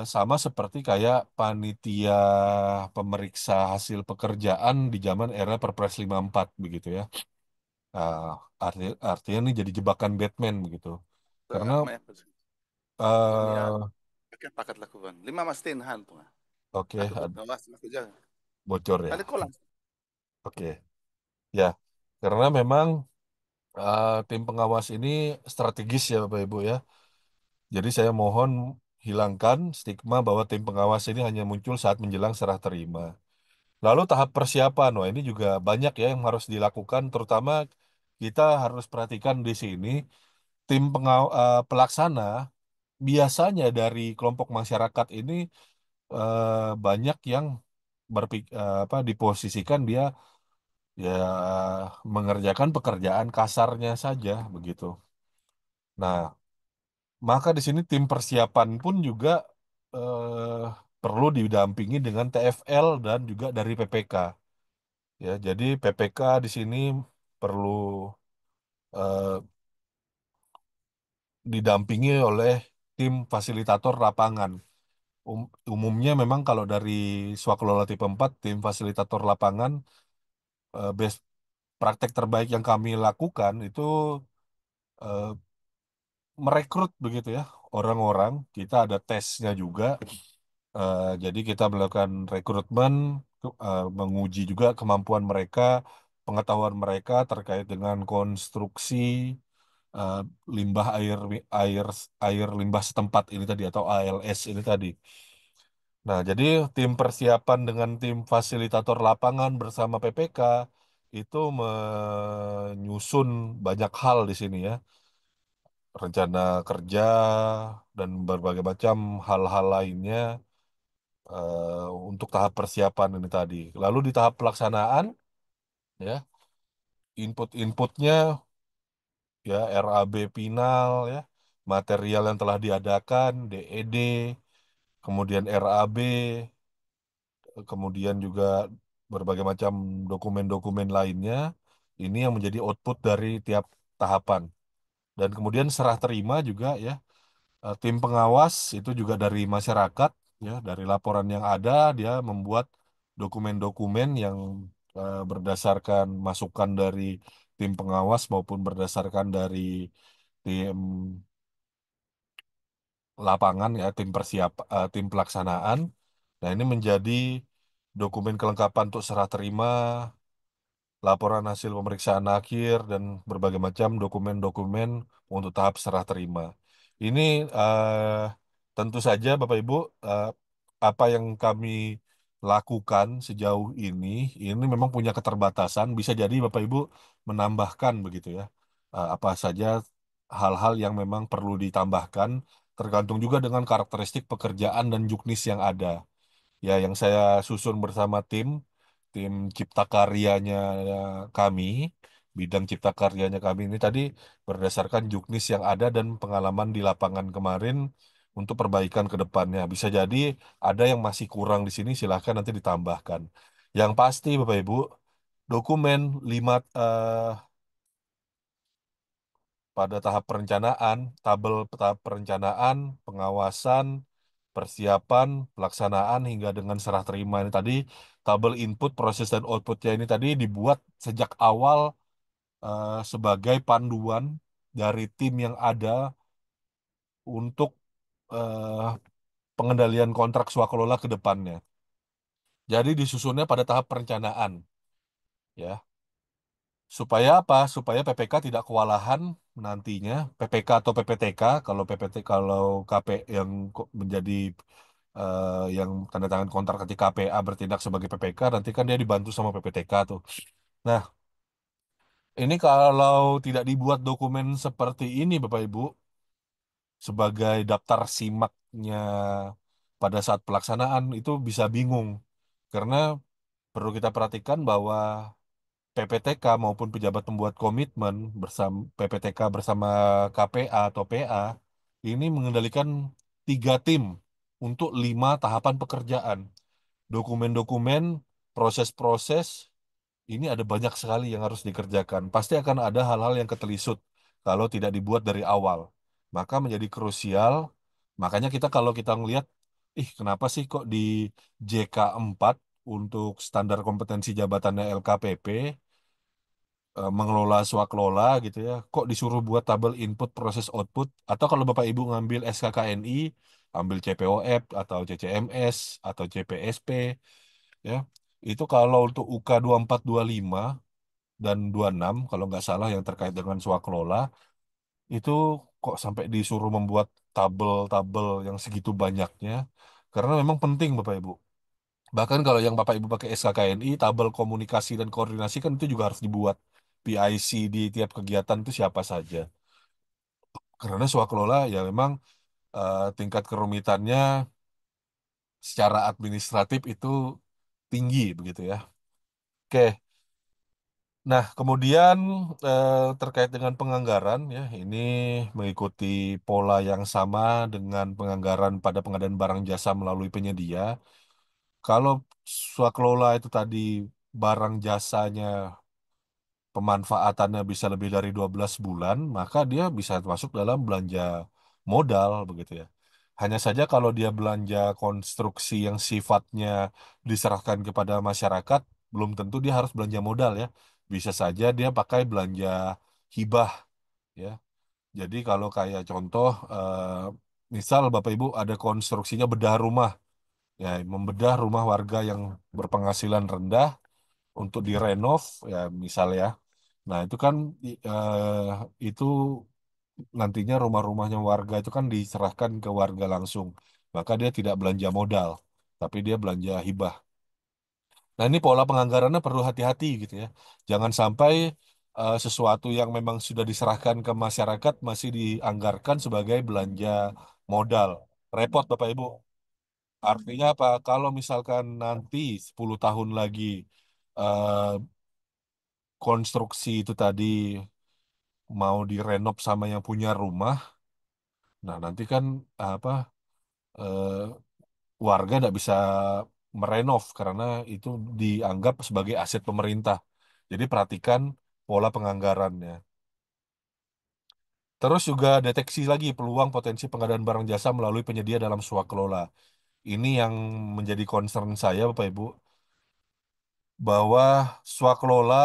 B: sama seperti kayak panitia pemeriksa hasil pekerjaan di zaman era Perpres 54 begitu ya. Nah, artinya ini jadi jebakan Batman begitu. Karena
C: Namanya ini ya
B: eh,
C: paket lakukan 5 mas tinhan tuh.
B: oke,
C: Aduh buat ngawas mas jangan.
B: bocor ya.
C: Ada kolang.
B: Oke, ya. Karena memang tim pengawas ini strategis ya Bapak Ibu ya. Jadi saya mohon hilangkan stigma bahwa tim pengawas ini hanya muncul saat menjelang serah terima. Lalu tahap persiapan, wah ini juga banyak ya yang harus dilakukan, terutama kita harus perhatikan di sini pelaksana biasanya dari kelompok masyarakat ini banyak yang diposisikan dia ya mengerjakan pekerjaan kasarnya saja begitu. Nah, maka di sini tim persiapan pun juga eh, perlu didampingi dengan TFL dan juga dari PPK. Ya, jadi PPK di sini perlu eh, didampingi oleh tim fasilitator lapangan. Umumnya memang kalau dari Swakelola tipe 4, tim fasilitator lapangan best praktek terbaik yang kami lakukan itu eh, merekrut begitu ya orang-orang. Kita ada tesnya juga. Jadi kita melakukan rekrutmen, menguji juga kemampuan mereka, pengetahuan mereka terkait dengan konstruksi eh, limbah air air limbah setempat ini tadi atau ALS ini tadi. Nah, jadi tim persiapan dengan tim fasilitator lapangan bersama PPK itu menyusun banyak hal di sini ya, rencana kerja dan berbagai macam hal-hal lainnya untuk tahap persiapan ini tadi. Lalu di tahap pelaksanaan ya, input-inputnya ya RAB final ya, material yang telah diadakan, DED, kemudian RAB, kemudian juga berbagai macam dokumen-dokumen lainnya. Ini yang menjadi output dari tiap tahapan. Dan kemudian serah terima juga ya, tim pengawas itu juga dari masyarakat ya, dari laporan yang ada dia membuat dokumen-dokumen yang berdasarkan masukan dari tim pengawas maupun berdasarkan dari tim lapangan ya, tim pelaksanaan. Nah, ini menjadi dokumen kelengkapan untuk serah terima, laporan hasil pemeriksaan akhir, dan berbagai macam dokumen-dokumen untuk tahap serah terima. Ini tentu saja Bapak Ibu, eh, apa yang kami lakukan sejauh ini memang punya keterbatasan. Bisa jadi Bapak Ibu menambahkan begitu ya. Apa saja hal-hal yang memang perlu ditambahkan, tergantung juga dengan karakteristik pekerjaan dan juknis yang ada. Ya, yang saya susun bersama tim cipta karyanya kami, bidang cipta karyanya kami ini tadi berdasarkan juknis yang ada dan pengalaman di lapangan kemarin untuk perbaikan ke depannya. Bisa jadi ada yang masih kurang di sini, silahkan nanti ditambahkan. Yang pasti Bapak Ibu, dokumen lima pada tahap perencanaan, tabel tahap perencanaan, pengawasan, persiapan, pelaksanaan hingga dengan serah terima ini tadi, tabel input, proses dan outputnya ini tadi dibuat sejak awal sebagai panduan dari tim yang ada untuk eh, pengendalian kontrak swakelola ke depannya. Jadi disusunnya pada tahap perencanaan, ya. Supaya apa? Supaya PPK tidak kewalahan nantinya. PPK atau PPTK, kalau PPT kalau KP yang menjadi yang tanda tangan kontrak ketika KPA bertindak sebagai PPK, nanti kan dia dibantu sama PPTK tuh. Nah, ini kalau tidak dibuat dokumen seperti ini, Bapak Ibu, sebagai daftar simaknya pada saat pelaksanaan itu bisa bingung. Karena perlu kita perhatikan bahwa PPTK maupun pejabat pembuat komitmen bersama PPTK bersama KPA atau PA ini mengendalikan 3 tim untuk 5 tahapan pekerjaan. Dokumen-dokumen, proses-proses, ini ada banyak sekali yang harus dikerjakan. Pasti akan ada hal-hal yang ketelisut kalau tidak dibuat dari awal. Maka menjadi krusial. Makanya kita kalau kita ngelihat, kenapa sih kok di JK 4 untuk standar kompetensi jabatannya LKPP mengelola swaklola gitu ya, kok disuruh buat tabel input proses output, atau kalau Bapak Ibu ngambil SKKNI, ambil CPOF atau CCMS atau CPSP ya, itu kalau untuk UK 2425 dan 26 kalau nggak salah yang terkait dengan swaklola, itu kok sampai disuruh membuat tabel-tabel yang segitu banyaknya, karena memang penting Bapak Ibu. Bahkan kalau yang Bapak Ibu pakai SKKNI, tabel komunikasi dan koordinasi kan itu juga harus dibuat. PIC di tiap kegiatan itu siapa saja. Karena swakelola ya memang tingkat kerumitannya secara administratif itu tinggi begitu ya. Oke, nah kemudian terkait dengan penganggaran ya, ini mengikuti pola yang sama dengan penganggaran pada pengadaan barang jasa melalui penyedia. Kalau swakelola itu tadi barang jasanya pemanfaatannya bisa lebih dari 12 bulan, maka dia bisa masuk dalam belanja modal begitu ya. Hanya saja kalau dia belanja konstruksi yang sifatnya diserahkan kepada masyarakat, belum tentu dia harus belanja modal ya. Bisa saja dia pakai belanja hibah ya. Jadi kalau kayak contoh, misal Bapak Ibu ada konstruksinya bedah rumah, ya membedah rumah warga yang berpenghasilan rendah untuk direnov ya misal ya. Nah, itu kan itu nantinya rumah-rumahnya warga itu kan diserahkan ke warga langsung. Maka dia tidak belanja modal, tapi dia belanja hibah. Nah, ini pola penganggarannya perlu hati-hati gitu ya. Jangan sampai sesuatu yang memang sudah diserahkan ke masyarakat masih dianggarkan sebagai belanja modal. Repot Bapak Ibu. Artinya apa? Kalau misalkan nanti 10 tahun lagi eh, konstruksi itu tadi mau direnov sama yang punya rumah, nah nanti kan apa eh, warga tidak bisa merenov karena itu dianggap sebagai aset pemerintah. Jadi perhatikan pola penganggarannya. Terus juga deteksi lagi peluang potensi pengadaan barang jasa melalui penyedia dalam swakelola. Ini yang menjadi concern saya, Bapak Ibu, bahwa swakelola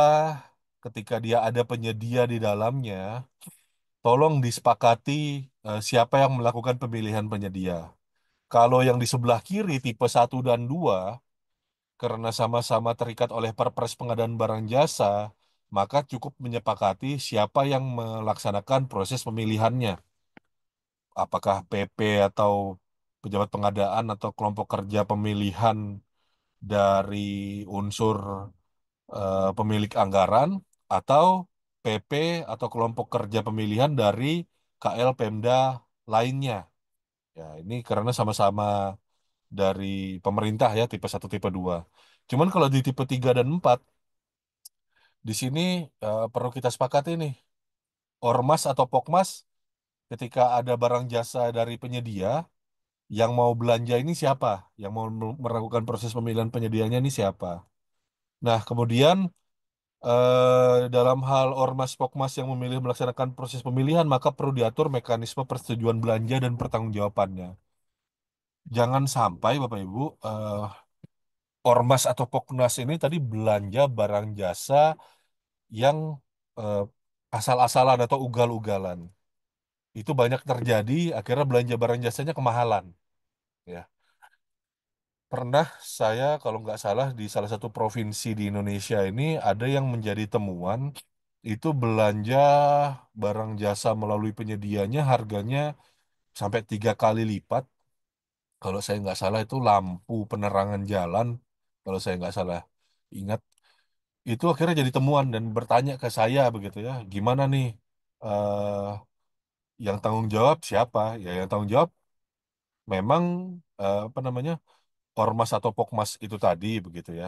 B: ketika dia ada penyedia di dalamnya, tolong disepakati siapa yang melakukan pemilihan penyedia. Kalau yang di sebelah kiri tipe 1 dan 2 karena sama-sama terikat oleh Perpres Pengadaan Barang Jasa, maka cukup menyepakati siapa yang melaksanakan proses pemilihannya. Apakah PP atau pejabat pengadaan atau kelompok kerja pemilihan dari unsur pemilik anggaran atau PP atau kelompok kerja pemilihan dari KL Pemda lainnya. Ya, ini karena sama-sama dari pemerintah ya tipe 1 tipe 2. Cuman kalau di tipe 3 dan 4 di sini perlu kita sepakati nih, Ormas atau Pokmas ketika ada barang jasa dari penyedia yang mau belanja ini siapa? Yang mau melakukan proses pemilihan penyediaannya ini siapa? Nah, kemudian dalam hal Ormas Pokmas yang memilih melaksanakan proses pemilihan, maka perlu diatur mekanisme persetujuan belanja dan pertanggungjawabannya. Jangan sampai Bapak Ibu Ormas atau Poknas ini tadi belanja barang jasa yang eh, asal-asalan atau ugal-ugalan. Itu banyak terjadi, akhirnya belanja barang jasanya kemahalan. Ya, pernah saya kalau nggak salah di salah satu provinsi di Indonesia ini ada yang menjadi temuan itu belanja barang jasa melalui penyedianya harganya sampai 3 kali lipat. Kalau saya nggak salah itu lampu penerangan jalan, kalau saya nggak salah ingat. Itu akhirnya jadi temuan dan bertanya ke saya begitu ya, gimana nih eh yang tanggung jawab siapa? Ya yang tanggung jawab memang apa namanya ormas atau pokmas itu tadi begitu ya.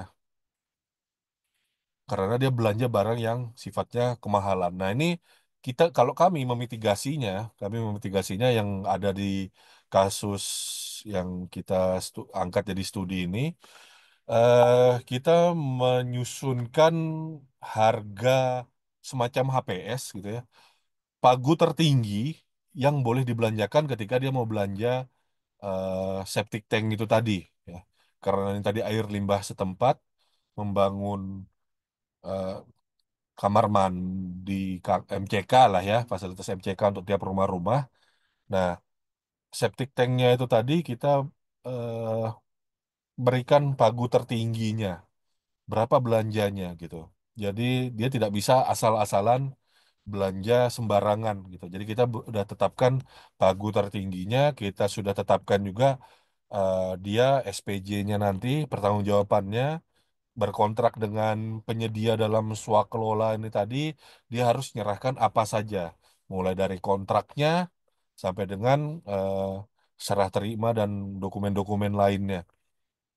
B: Karena dia belanja barang yang sifatnya kemahalan. Nah ini kita kalau kami memitigasinya yang ada di kasus yang kita angkat jadi studi ini, kita menyusunkan harga semacam HPS gitu ya, pagu tertinggi yang boleh dibelanjakan ketika dia mau belanja septic tank itu tadi ya. Karena ini tadi air limbah setempat membangun eh, kamar mandi MCK lah ya, fasilitas MCK untuk tiap rumah-rumah. Nah, septic tanknya itu tadi kita eh, berikan pagu tertingginya, berapa belanjanya gitu. Jadi dia tidak bisa asal-asalan belanja sembarangan gitu. Jadi kita sudah tetapkan pagu tertingginya, kita sudah tetapkan juga dia SPJ-nya nanti pertanggungjawabannya berkontrak dengan penyedia dalam swakelola ini tadi, dia harus menyerahkan apa saja, mulai dari kontraknya sampai dengan serah terima dan dokumen-dokumen lainnya.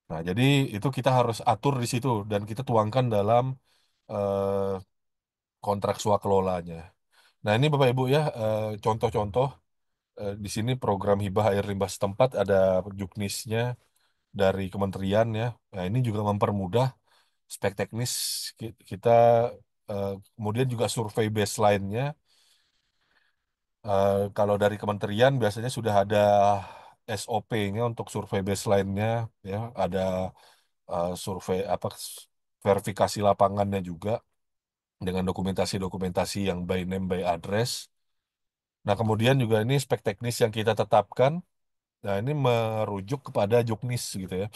B: Nah, jadi itu kita harus atur di situ dan kita tuangkan dalam eh, kontrak swakelolanya. Nah, ini Bapak Ibu ya contoh-contoh di sini program hibah air limbah setempat ada juknisnya dari kementerian ya. Nah, ini juga mempermudah spek teknis kita kemudian juga survei baseline-nya kalau dari kementerian biasanya sudah ada SOP-nya untuk survei baseline-nya ya ada survei apa verifikasi lapangannya juga dengan dokumentasi-dokumentasi yang by name by address. Nah, kemudian juga ini spek teknis yang kita tetapkan. Nah, ini merujuk kepada juknis gitu ya.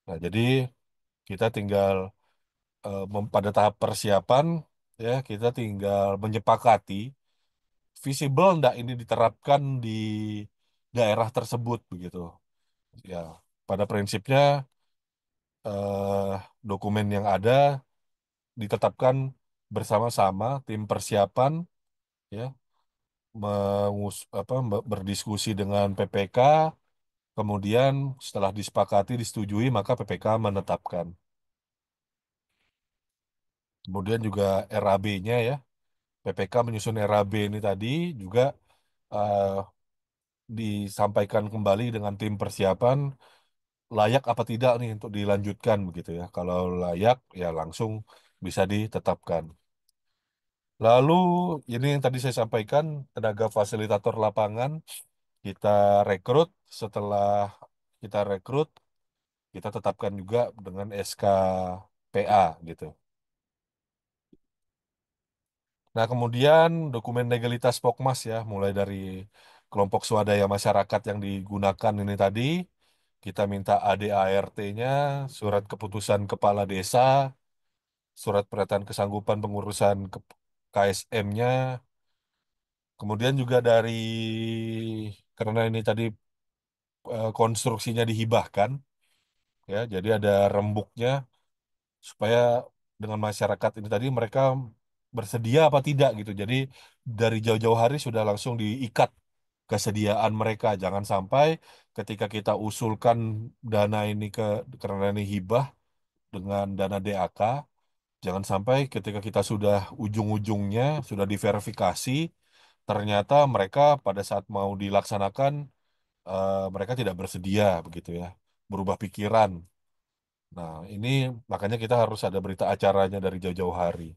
B: Nah, jadi kita tinggal pada tahap persiapan ya kita tinggal menyepakati visible enggak ini diterapkan di daerah tersebut begitu ya pada prinsipnya eh, dokumen yang ada ditetapkan bersama-sama tim persiapan, ya, berdiskusi dengan PPK, kemudian setelah disepakati disetujui maka PPK menetapkan. Kemudian juga RAB-nya, ya, PPK menyusun RAB ini tadi juga eh, disampaikan kembali dengan tim persiapan layak apa tidak nih untuk dilanjutkan begitu ya. Kalau layak ya langsung bisa ditetapkan. Lalu ini yang tadi saya sampaikan, tenaga fasilitator lapangan kita rekrut. Setelah kita rekrut, kita tetapkan juga dengan SKPA gitu. Nah, kemudian dokumen legalitas Pokmas, ya, mulai dari kelompok swadaya masyarakat yang digunakan ini tadi, kita minta ADART-nya, surat keputusan kepala desa, surat pernyataan kesanggupan pengurusan KSM-nya, kemudian juga dari, karena ini tadi konstruksinya dihibahkan, ya, jadi ada rembuknya supaya dengan masyarakat ini tadi mereka bersedia apa tidak gitu. Jadi dari jauh-jauh hari sudah langsung diikat kesediaan mereka. Jangan sampai ketika kita usulkan dana ini karena ini hibah dengan dana DAK, jangan sampai ketika kita sudah ujung-ujungnya sudah diverifikasi, ternyata mereka pada saat mau dilaksanakan mereka tidak bersedia begitu ya, berubah pikiran. Nah, ini makanya kita harus ada berita acaranya dari jauh-jauh hari.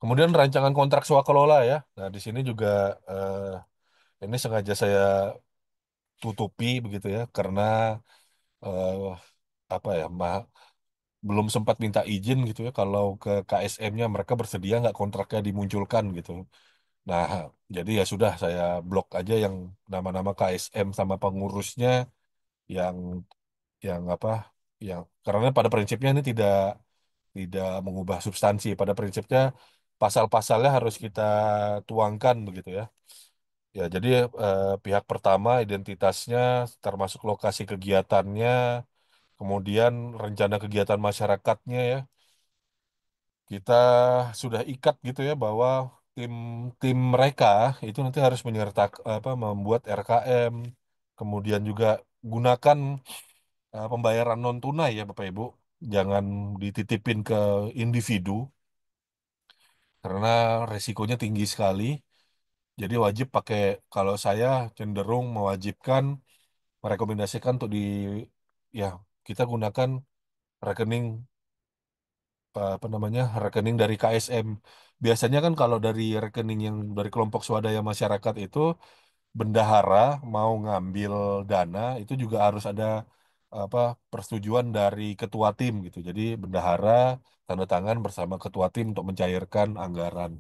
B: Kemudian rancangan kontrak swakelola, ya. Nah, di sini juga ini sengaja saya tutupi begitu ya, karena eh, apa ya, belum sempat minta izin gitu ya. Kalau ke KSM-nya mereka bersedia nggak kontraknya dimunculkan gitu. Nah, jadi ya sudah saya blok aja yang nama-nama KSM sama pengurusnya yang apa, yang karena pada prinsipnya ini tidak mengubah substansi. Pada prinsipnya pasal-pasalnya harus kita tuangkan begitu ya. Ya, jadi pihak pertama identitasnya termasuk lokasi kegiatannya, kemudian rencana kegiatan masyarakatnya, ya. Kita sudah ikat gitu ya bahwa tim tim mereka itu nanti harus menyertakan apa, membuat RKM, kemudian juga gunakan pembayaran non tunai, ya Bapak Ibu. Jangan dititipin ke individu karena resikonya tinggi sekali. Jadi wajib pakai, kalau saya cenderung mewajibkan, merekomendasikan untuk ya, kita gunakan rekening apa namanya, rekening dari KSM. Biasanya kan kalau dari rekening yang dari kelompok swadaya masyarakat itu, bendahara mau ngambil dana itu juga harus ada apa, persetujuan dari ketua tim gitu. Jadi bendahara tanda tangan bersama ketua tim untuk mencairkan anggaran.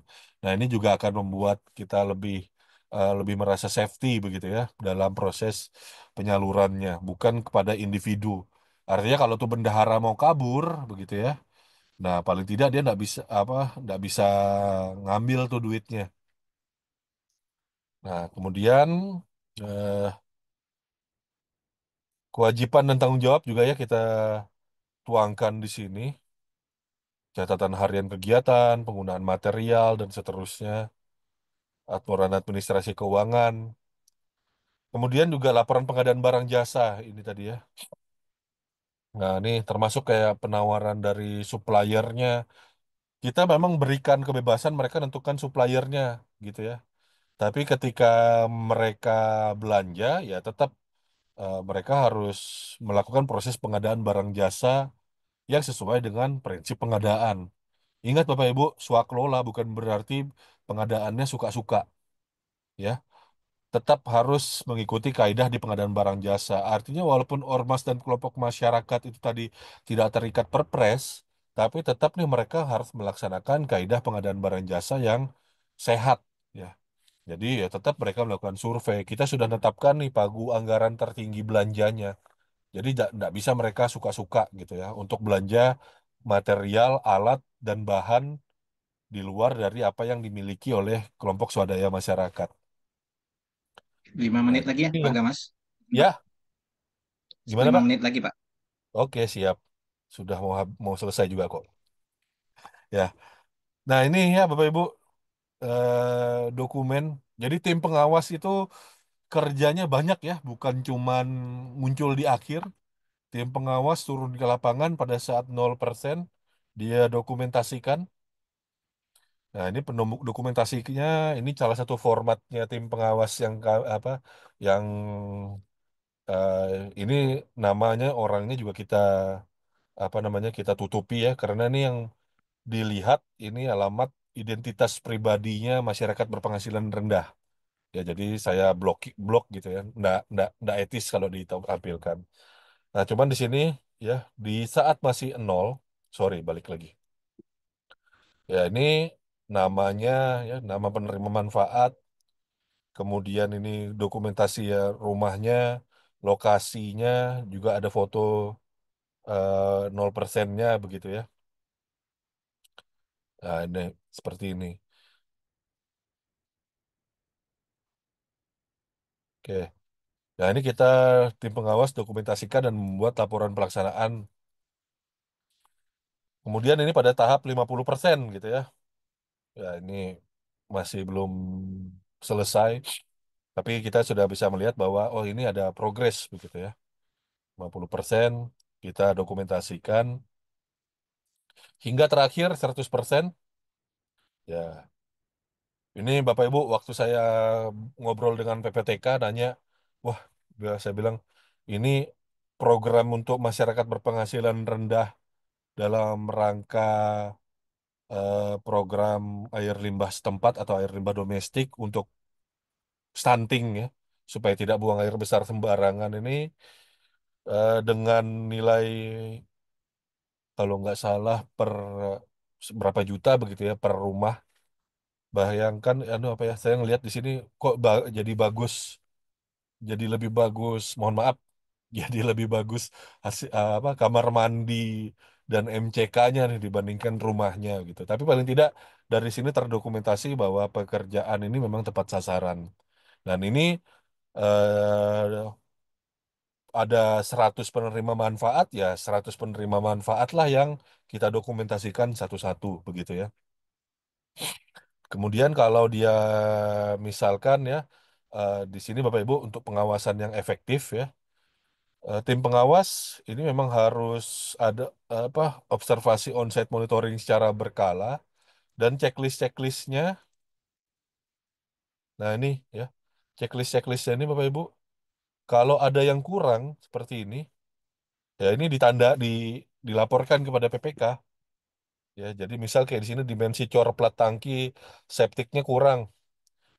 B: Nah, ini juga akan membuat kita lebih merasa safety begitu ya dalam proses penyalurannya, bukan kepada individu. Artinya kalau tuh bendahara mau kabur begitu ya, nah paling tidak dia nggak bisa ngambil tuh duitnya. Nah, kemudian eh, kewajiban dan tanggung jawab juga ya kita tuangkan di sini. Catatan harian kegiatan, penggunaan material, dan seterusnya. Aturan administrasi keuangan. Kemudian juga laporan pengadaan barang jasa. Ini tadi ya. Nah, ini termasuk kayak penawaran dari suppliernya. Kita memang berikan kebebasan mereka tentukan suppliernya gitu ya. Tapi ketika mereka belanja, ya tetap mereka harus melakukan proses pengadaan barang jasa yang sesuai dengan prinsip pengadaan. Ingat Bapak Ibu, swaklola bukan berarti pengadaannya suka-suka, ya. Tetap harus mengikuti kaidah di pengadaan barang jasa. Artinya walaupun ormas dan kelompok masyarakat itu tadi tidak terikat perpres, tapi tetap nih mereka harus melaksanakan kaidah pengadaan barang jasa yang sehat, ya. Jadi ya tetap mereka melakukan survei. Kita sudah tetapkan nih pagu anggaran tertinggi belanjanya. Jadi tidak bisa mereka suka-suka gitu ya untuk belanja material, alat, dan bahan di luar dari apa yang dimiliki oleh kelompok swadaya masyarakat.
A: 5
B: Nah,
A: menit lagi ya,
B: ini
A: Pak
B: yang
A: Gamas. Pak,
B: ya, gimana
A: lima
B: Pak?
A: menit lagi, Pak.
B: Oke, siap. Sudah mau selesai juga kok. Ya. Nah, ini ya Bapak Ibu, dokumen. Jadi tim pengawas itu kerjanya banyak ya, bukan cuman muncul di akhir. Tim pengawas turun ke lapangan pada saat 0%, dia dokumentasikan. Nah, ini dokumentasinya ini salah satu formatnya tim pengawas yang apa yang eh, ini namanya orangnya juga kita apa namanya kita tutupi ya karena ini yang dilihat ini alamat identitas pribadinya masyarakat berpenghasilan rendah. Ya, jadi saya blok gitu ya. Nggak etis kalau ditampilkan. Nah, cuman di sini ya di saat masih nol, sorry balik lagi. Ya, ini namanya ya nama penerima manfaat, kemudian ini dokumentasi ya rumahnya, lokasinya, juga ada foto 0%-nya begitu ya. Nah, ini seperti ini. Oke. Nah, ini kita tim pengawas dokumentasikan dan membuat laporan pelaksanaan. Kemudian ini pada tahap 50% gitu ya. Ya, ini masih belum selesai, tapi kita sudah bisa melihat bahwa oh ini ada progres begitu ya. 50% kita dokumentasikan hingga terakhir 100%. Ya, ini Bapak Ibu waktu saya ngobrol dengan PPTK nanya, wah, saya bilang ini program untuk masyarakat berpenghasilan rendah dalam rangka program air limbah setempat atau air limbah domestik untuk stunting ya, supaya tidak buang air besar sembarangan ini dengan nilai kalau nggak salah per berapa juta begitu ya per rumah. Bayangkan, anu apa ya? Saya ngelihat di sini kok jadi bagus, jadi lebih bagus. Mohon maaf, jadi lebih bagus hasil apa kamar mandi dan MCK-nya nih dibandingkan rumahnya gitu. Tapi paling tidak dari sini terdokumentasi bahwa pekerjaan ini memang tepat sasaran. Dan ini eh, ada 100 penerima manfaat ya 100 penerima manfaat lah yang kita dokumentasikan satu-satu begitu ya. Kemudian kalau dia misalkan ya di sini Bapak Ibu untuk pengawasan yang efektif ya tim pengawas ini memang harus ada apa observasi on-site monitoring secara berkala dan checklistnya. Nah ini ya checklistnya ini Bapak Ibu kalau ada yang kurang seperti ini ya ini dilaporkan kepada PPK. Ya, jadi misal kayak di sini dimensi cor plat tangki septiknya kurang,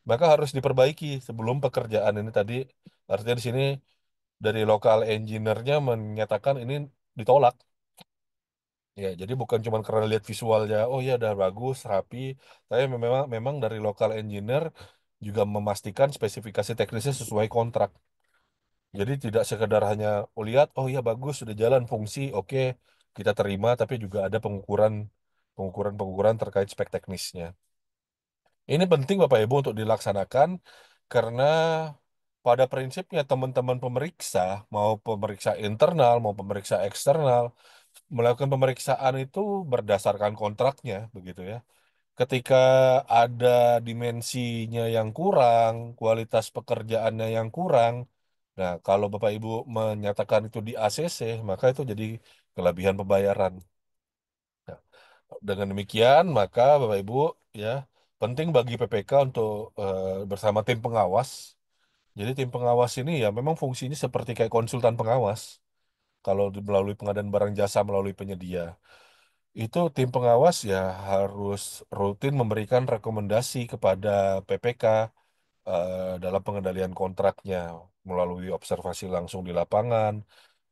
B: maka harus diperbaiki sebelum pekerjaan ini tadi. Artinya di sini dari lokal engineer-nya menyatakan ini ditolak. Ya, jadi bukan cuma karena lihat visualnya, oh ya udah bagus, rapi. Tapi memang dari lokal engineer juga memastikan spesifikasi teknisnya sesuai kontrak. Jadi tidak sekedar hanya oh lihat, oh ya bagus, sudah jalan fungsi, oke, kita terima, tapi juga ada pengukuran terkait spek teknisnya. Ini penting Bapak Ibu untuk dilaksanakan karena pada prinsipnya teman-teman pemeriksa, mau pemeriksa internal, mau pemeriksa eksternal, melakukan pemeriksaan itu berdasarkan kontraknya, begitu ya. Ketika ada dimensinya yang kurang, kualitas pekerjaannya yang kurang, nah kalau Bapak Ibu menyatakan itu di ACC, maka itu jadi kelebihan pembayaran. Nah, dengan demikian, maka Bapak Ibu ya penting bagi PPK untuk bersama tim pengawas. Jadi tim pengawas ini ya memang fungsinya seperti kayak konsultan pengawas. Kalau melalui pengadaan barang jasa melalui penyedia, itu tim pengawas ya harus rutin memberikan rekomendasi kepada PPK dalam pengendalian kontraknya melalui observasi langsung di lapangan,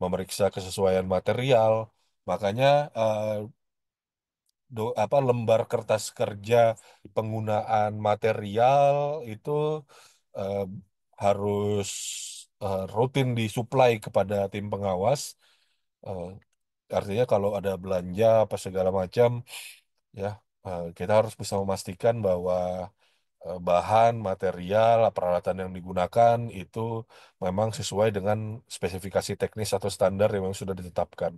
B: memeriksa kesesuaian material. Makanya lembar kertas kerja penggunaan material itu eh, harus rutin disuplai kepada tim pengawas. Eh, Artinya kalau ada belanja apa segala macam ya kita harus bisa memastikan bahwa bahan, material, peralatan yang digunakan itu memang sesuai dengan spesifikasi teknis atau standar yang memang sudah ditetapkan.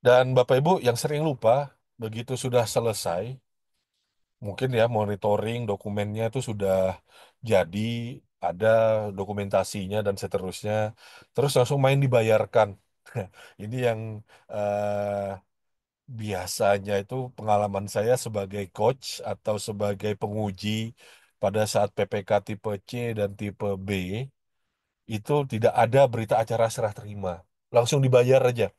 B: Dan Bapak Ibu yang sering lupa, begitu sudah selesai, mungkin ya monitoring dokumennya itu sudah jadi, ada dokumentasinya dan seterusnya, terus langsung main dibayarkan. Ini yang biasanya itu pengalaman saya sebagai coach atau sebagai penguji pada saat PPK tipe C dan tipe B, itu tidak ada berita acara serah terima. Langsung dibayar aja.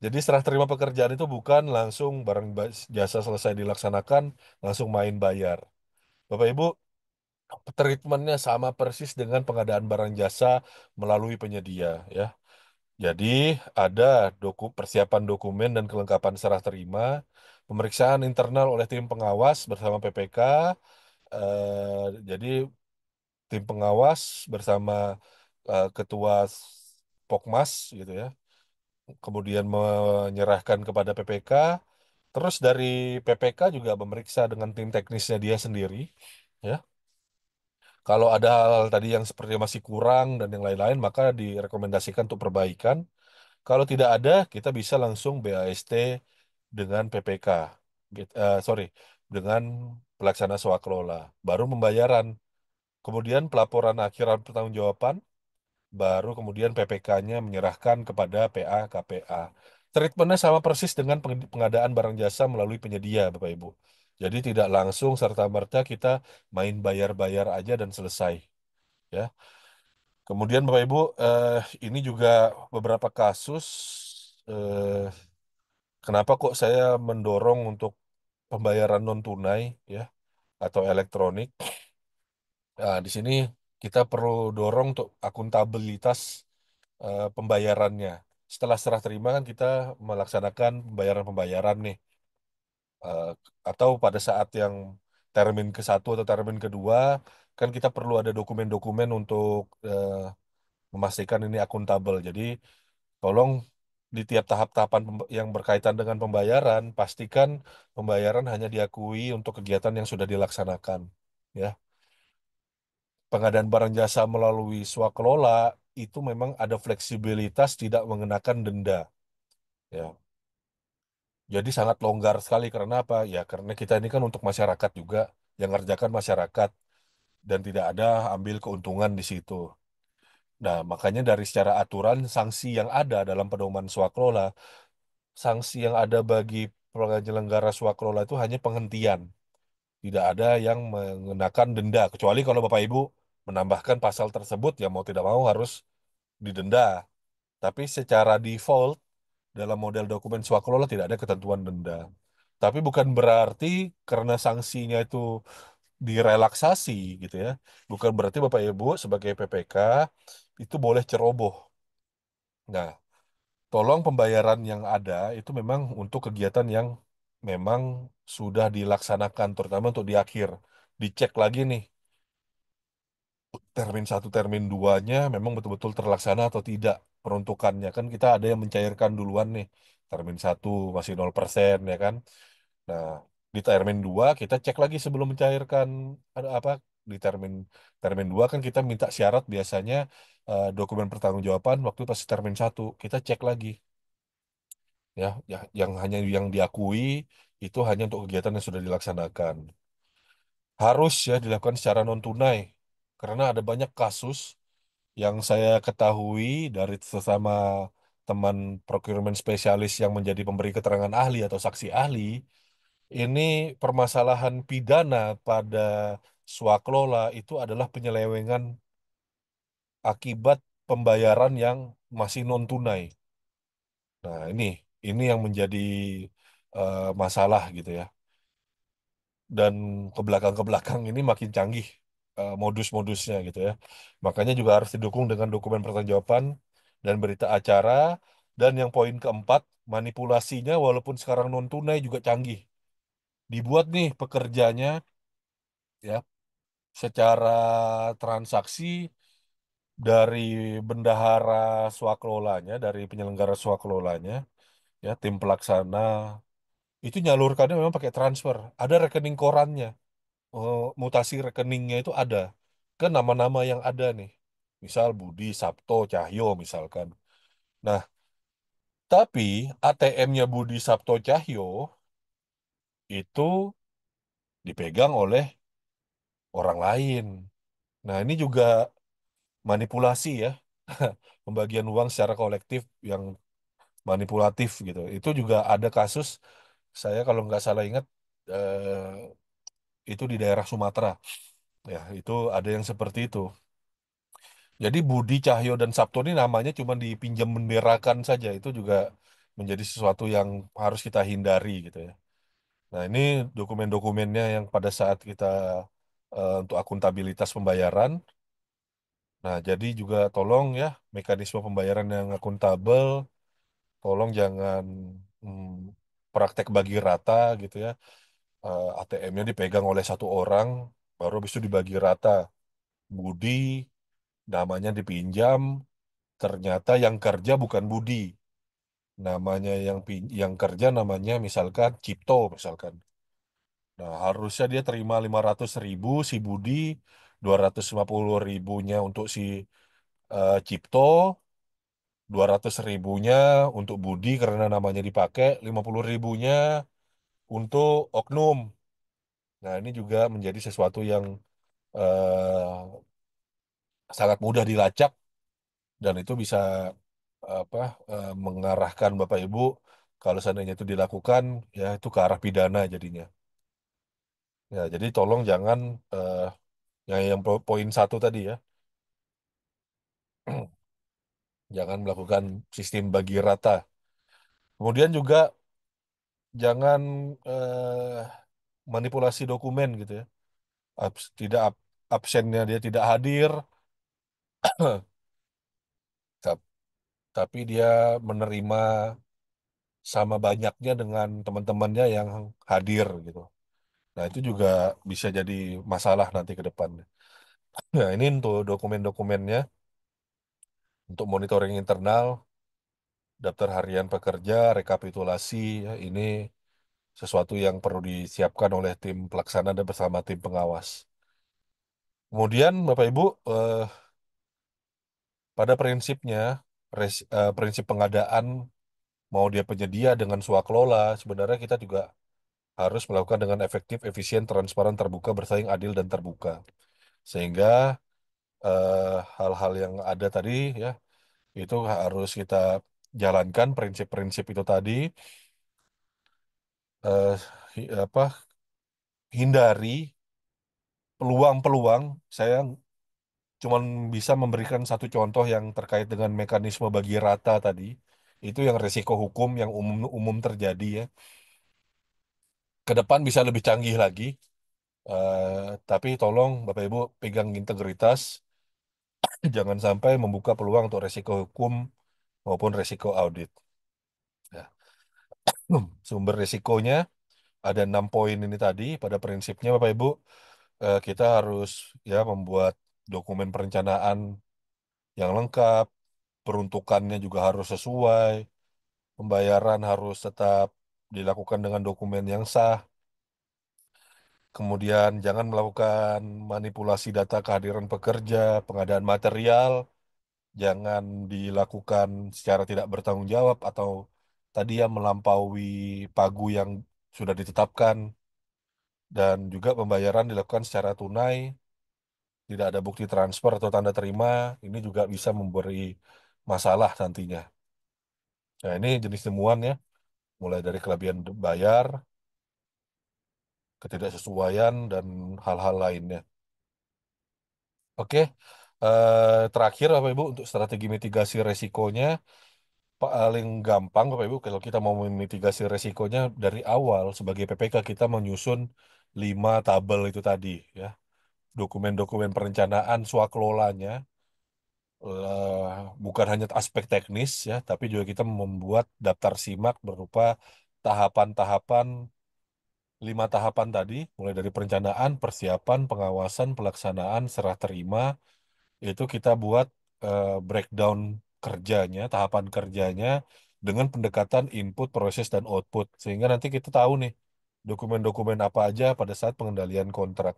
B: Jadi serah terima pekerjaan itu bukan langsung barang jasa selesai dilaksanakan, langsung main bayar. Bapak Ibu, treatmentnya sama persis dengan pengadaan barang jasa melalui penyedia, ya. Jadi ada persiapan dokumen dan kelengkapan serah terima, pemeriksaan internal oleh tim pengawas bersama PPK. Jadi tim pengawas bersama ketua Pokmas gitu ya, kemudian menyerahkan kepada PPK. Terus dari PPK juga memeriksa dengan tim teknisnya dia sendiri, ya. Kalau ada hal tadi yang seperti masih kurang dan yang lain-lain, maka direkomendasikan untuk perbaikan. Kalau tidak ada, kita bisa langsung BAST dengan PPK. Sorry, dengan pelaksana swakelola. Baru pembayaran. Kemudian pelaporan akhiran pertanggungjawaban, baru kemudian PPK-nya menyerahkan kepada PA KPA. Treatmentnya sama persis dengan pengadaan barang jasa melalui penyedia, Bapak Ibu. Jadi tidak langsung serta-merta kita main bayar-bayar aja dan selesai. Ya. Kemudian Bapak Ibu, ini juga beberapa kasus. eh, Kenapa kok saya mendorong untuk pembayaran non tunai, ya, atau elektronik? Nah, di sini kita perlu dorong untuk akuntabilitas pembayarannya. Setelah serah terima kan kita melaksanakan pembayaran-pembayaran nih. Eh, atau pada saat yang termin ke-1 atau termin kedua, kan kita perlu ada dokumen-dokumen untuk memastikan ini akuntabel. Jadi tolong di tiap tahap-tahapan yang berkaitan dengan pembayaran, pastikan pembayaran hanya diakui untuk kegiatan yang sudah dilaksanakan. Ya, pengadaan barang jasa melalui swakelola itu memang ada fleksibilitas tidak mengenakan denda. Ya, jadi sangat longgar sekali karena apa? Ya, karena kita ini kan untuk masyarakat juga, yang ngerjakan masyarakat dan tidak ada ambil keuntungan di situ. Nah, makanya dari secara aturan sanksi yang ada dalam pedoman swakelola, sanksi yang ada bagi penyelenggara swaklola itu hanya penghentian. Tidak ada yang mengenakan denda. Kecuali kalau Bapak Ibu menambahkan pasal tersebut, ya mau tidak mau harus didenda. Tapi secara default, dalam model dokumen swaklola tidak ada ketentuan denda. Tapi bukan berarti karena sanksinya itu direlaksasi gitu ya. Bukan berarti Bapak Ibu sebagai PPK itu boleh ceroboh. Nah, tolong pembayaran yang ada itu memang untuk kegiatan yang memang sudah dilaksanakan, terutama untuk di akhir. Dicek lagi nih, termin 1, termin 2-nya memang betul-betul terlaksana atau tidak peruntukannya. Kan kita ada yang mencairkan duluan nih, termin 1 masih 0% ya kan. Nah, di termin 2 kita cek lagi sebelum mencairkan ada apa di termin 2 kan kita minta syarat biasanya dokumen pertanggungjawaban waktu pas termin 1 kita cek lagi ya, ya yang hanya yang diakui itu hanya untuk kegiatan yang sudah dilaksanakan. Harus ya dilakukan secara non tunai karena ada banyak kasus yang saya ketahui dari sesama teman procurement spesialis yang menjadi pemberi keterangan ahli atau saksi ahli, ini permasalahan pidana pada swaklola itu adalah penyelewengan akibat pembayaran yang masih non tunai. Nah, ini yang menjadi masalah gitu ya. Dan ke belakang ini makin canggih modus-modusnya gitu ya. Makanya juga harus didukung dengan dokumen pertanggungjawaban dan berita acara. Dan yang poin keempat, manipulasinya walaupun sekarang non tunai juga canggih. Dibuat nih pekerjanya ya secara transaksi dari bendahara swakelolanya, dari penyelenggara swakelolanya, ya tim pelaksana itu nyalurkannya memang pakai transfer. Ada rekening korannya. mutasi rekeningnya itu ada ke nama-nama yang ada nih. Misal Budi Sabto Cahyo misalkan. Nah, tapi ATM-nya Budi Sabto Cahyo itu dipegang oleh orang lain. Nah, ini juga manipulasi ya. Pembagian uang secara kolektif yang manipulatif gitu. Itu juga ada kasus, saya kalau nggak salah ingat, itu di daerah Sumatera. Ya, itu ada yang seperti itu. Jadi Budi Cahyo dan Sabto ini namanya cuma dipinjam benderakan saja. Itu juga menjadi sesuatu yang harus kita hindari gitu ya. Nah, ini dokumen-dokumennya yang pada saat kita untuk akuntabilitas pembayaran. Nah, jadi juga tolong ya mekanisme pembayaran yang akuntabel, tolong jangan hmm, praktek bagi rata gitu ya. ATM-nya dipegang oleh satu orang, baru habis itu dibagi rata. Budi namanya dipinjam, ternyata yang kerja bukan Budi. Namanya yang kerja namanya misalkan Cipto misalkan. Nah, harusnya dia terima 500.000 si Budi, 250.000-nya untuk si Cipto, 200.000-nya untuk Budi karena namanya dipakai, 50.000-nya untuk oknum. Nah, ini juga menjadi sesuatu yang sangat mudah dilacak dan itu bisa apa mengarahkan Bapak Ibu kalau seandainya itu dilakukan ya itu ke arah pidana jadinya. Ya, jadi tolong jangan eh, yang poin satu tadi ya, jangan melakukan sistem bagi rata. Kemudian juga jangan manipulasi dokumen gitu ya. Tidak absennya dia tidak hadir, tap- tapi dia menerima sama banyaknya dengan teman-temannya yang hadir gitu. Nah, itu juga bisa jadi masalah nanti ke depan. Nah, ini untuk dokumen-dokumennya, untuk monitoring internal, daftar harian pekerja, rekapitulasi, ya, ini sesuatu yang perlu disiapkan oleh tim pelaksana dan bersama tim pengawas. Kemudian, Bapak Ibu, pada prinsipnya, prinsip pengadaan, mau dia penyedia dengan swakelola, sebenarnya kita juga harus melakukan dengan efektif, efisien, transparan, terbuka, bersaing, adil, dan terbuka. Sehingga hal-hal yang ada tadi ya itu harus kita jalankan prinsip-prinsip itu tadi, eh, apa hindari peluang-peluang. Saya cuma bisa memberikan satu contoh yang terkait dengan mekanisme bagi rata tadi. Itu yang resiko hukum yang umum terjadi ya. Ke depan bisa lebih canggih lagi, tapi tolong Bapak Ibu pegang integritas, jangan sampai membuka peluang untuk resiko hukum maupun resiko audit. Ya. Sumber resikonya ada 6 poin ini tadi. Pada prinsipnya Bapak Ibu, kita harus ya membuat dokumen perencanaan yang lengkap, peruntukannya juga harus sesuai, pembayaran harus tetap dilakukan dengan dokumen yang sah. Kemudian jangan melakukan manipulasi data kehadiran pekerja, pengadaan material, jangan dilakukan secara tidak bertanggung jawab atau tadi ya melampaui pagu yang sudah ditetapkan. Dan juga pembayaran dilakukan secara tunai, tidak ada bukti transfer atau tanda terima, ini juga bisa memberi masalah nantinya. Nah, ini jenis temuan ya, mulai dari kelebihan bayar, ketidaksesuaian, dan hal-hal lainnya. Oke, terakhir Bapak Ibu untuk strategi mitigasi resikonya, paling gampang Bapak Ibu kalau kita mau memitigasi resikonya dari awal sebagai PPK kita menyusun 5 tabel itu tadi ya, dokumen-dokumen perencanaan swakelolanya, bukan hanya aspek teknis ya, tapi juga kita membuat daftar simak berupa tahapan-tahapan, 5 tahapan tadi, mulai dari perencanaan, persiapan, pengawasan, pelaksanaan, serah terima, itu kita buat breakdown kerjanya, tahapan kerjanya dengan pendekatan input, proses, dan output, sehingga nanti kita tahu nih dokumen-dokumen apa aja pada saat pengendalian kontrak.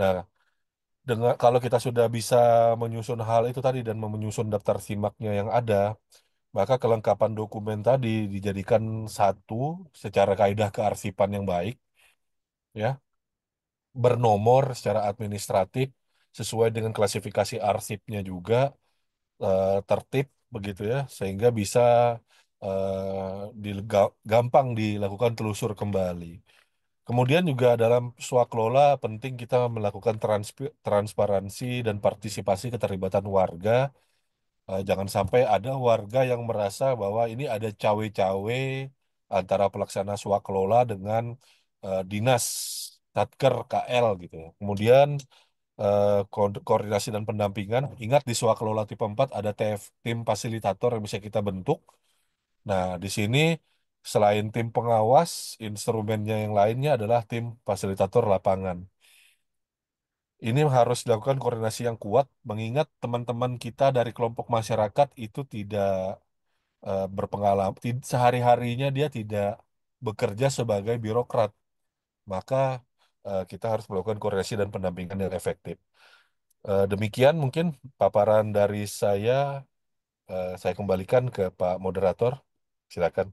B: Nah, kalau kita sudah bisa menyusun hal itu tadi dan menyusun daftar simaknya yang ada, maka kelengkapan dokumen tadi dijadikan satu secara kaidah kearsipan yang baik, ya, bernomor secara administratif sesuai dengan klasifikasi arsipnya juga, tertib begitu ya, sehingga bisa gampang dilakukan telusur kembali. Kemudian juga dalam swaklola penting kita melakukan transparansi dan partisipasi keterlibatan warga. Jangan sampai ada warga yang merasa bahwa ini ada cawe-cawe antara pelaksana swaklola dengan dinas Satker KL gitu ya. Kemudian koordinasi dan pendampingan. Ingat di swaklola tipe 4 ada tim fasilitator yang bisa kita bentuk. Nah, di sini selain tim pengawas, instrumennya yang lainnya adalah tim fasilitator lapangan. Ini harus dilakukan koordinasi yang kuat, mengingat teman-teman kita dari kelompok masyarakat itu tidak berpengalaman, sehari-harinya dia tidak bekerja sebagai birokrat. Maka kita harus melakukan koordinasi dan pendampingan yang efektif. Demikian mungkin paparan dari saya. Saya kembalikan ke Pak Moderator. Silakan.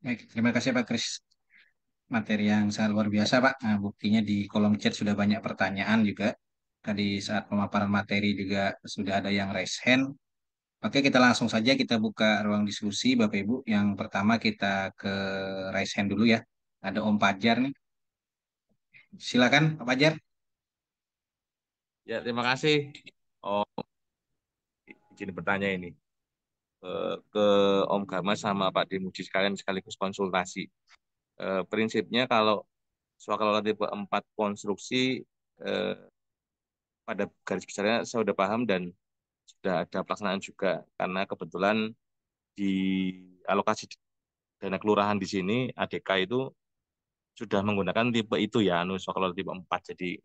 A: Baik, terima kasih Pak Kris. Materi yang sangat luar biasa Pak. Nah, buktinya di kolom chat sudah banyak pertanyaan juga. Tadi saat pemaparan materi juga sudah ada yang raise hand. Oke, kita langsung saja kita buka ruang diskusi Bapak Ibu. Yang pertama kita ke raise hand dulu ya. Ada Om Pajar nih. Silakan Pak Pajar.
D: Ya, terima kasih. Oh, izin bertanya ini ke Om Gama sama Pak Demudi sekalian sekaligus konsultasi. Prinsipnya kalau swakalola tipe 4 konstruksi eh, pada garis besarnya saya sudah paham dan sudah ada pelaksanaan juga karena kebetulan di alokasi dana kelurahan di sini ADK itu sudah menggunakan tipe itu ya, anu swakalola tipe 4 jadi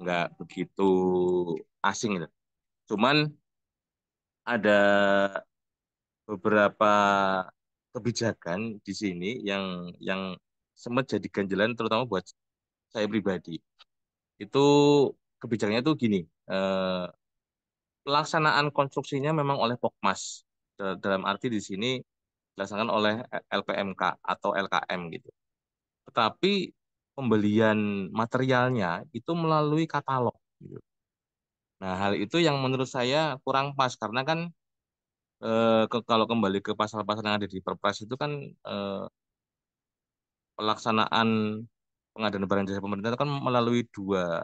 D: nggak begitu asing gitu. Cuman ada beberapa kebijakan di sini yang sempat jadi ganjalan terutama buat saya pribadi. Itu kebijakannya tuh gini, eh, pelaksanaan konstruksinya memang oleh Pokmas. Dalam arti di sini dilaksanakan oleh LPMK atau LKM gitu. Tetapi pembelian materialnya itu melalui katalog gitu. Nah, hal itu yang menurut saya kurang pas karena kan kalau kembali ke pasal-pasal yang ada di Perpres itu kan eh, pelaksanaan pengadaan barang jasa pemerintah itu kan melalui dua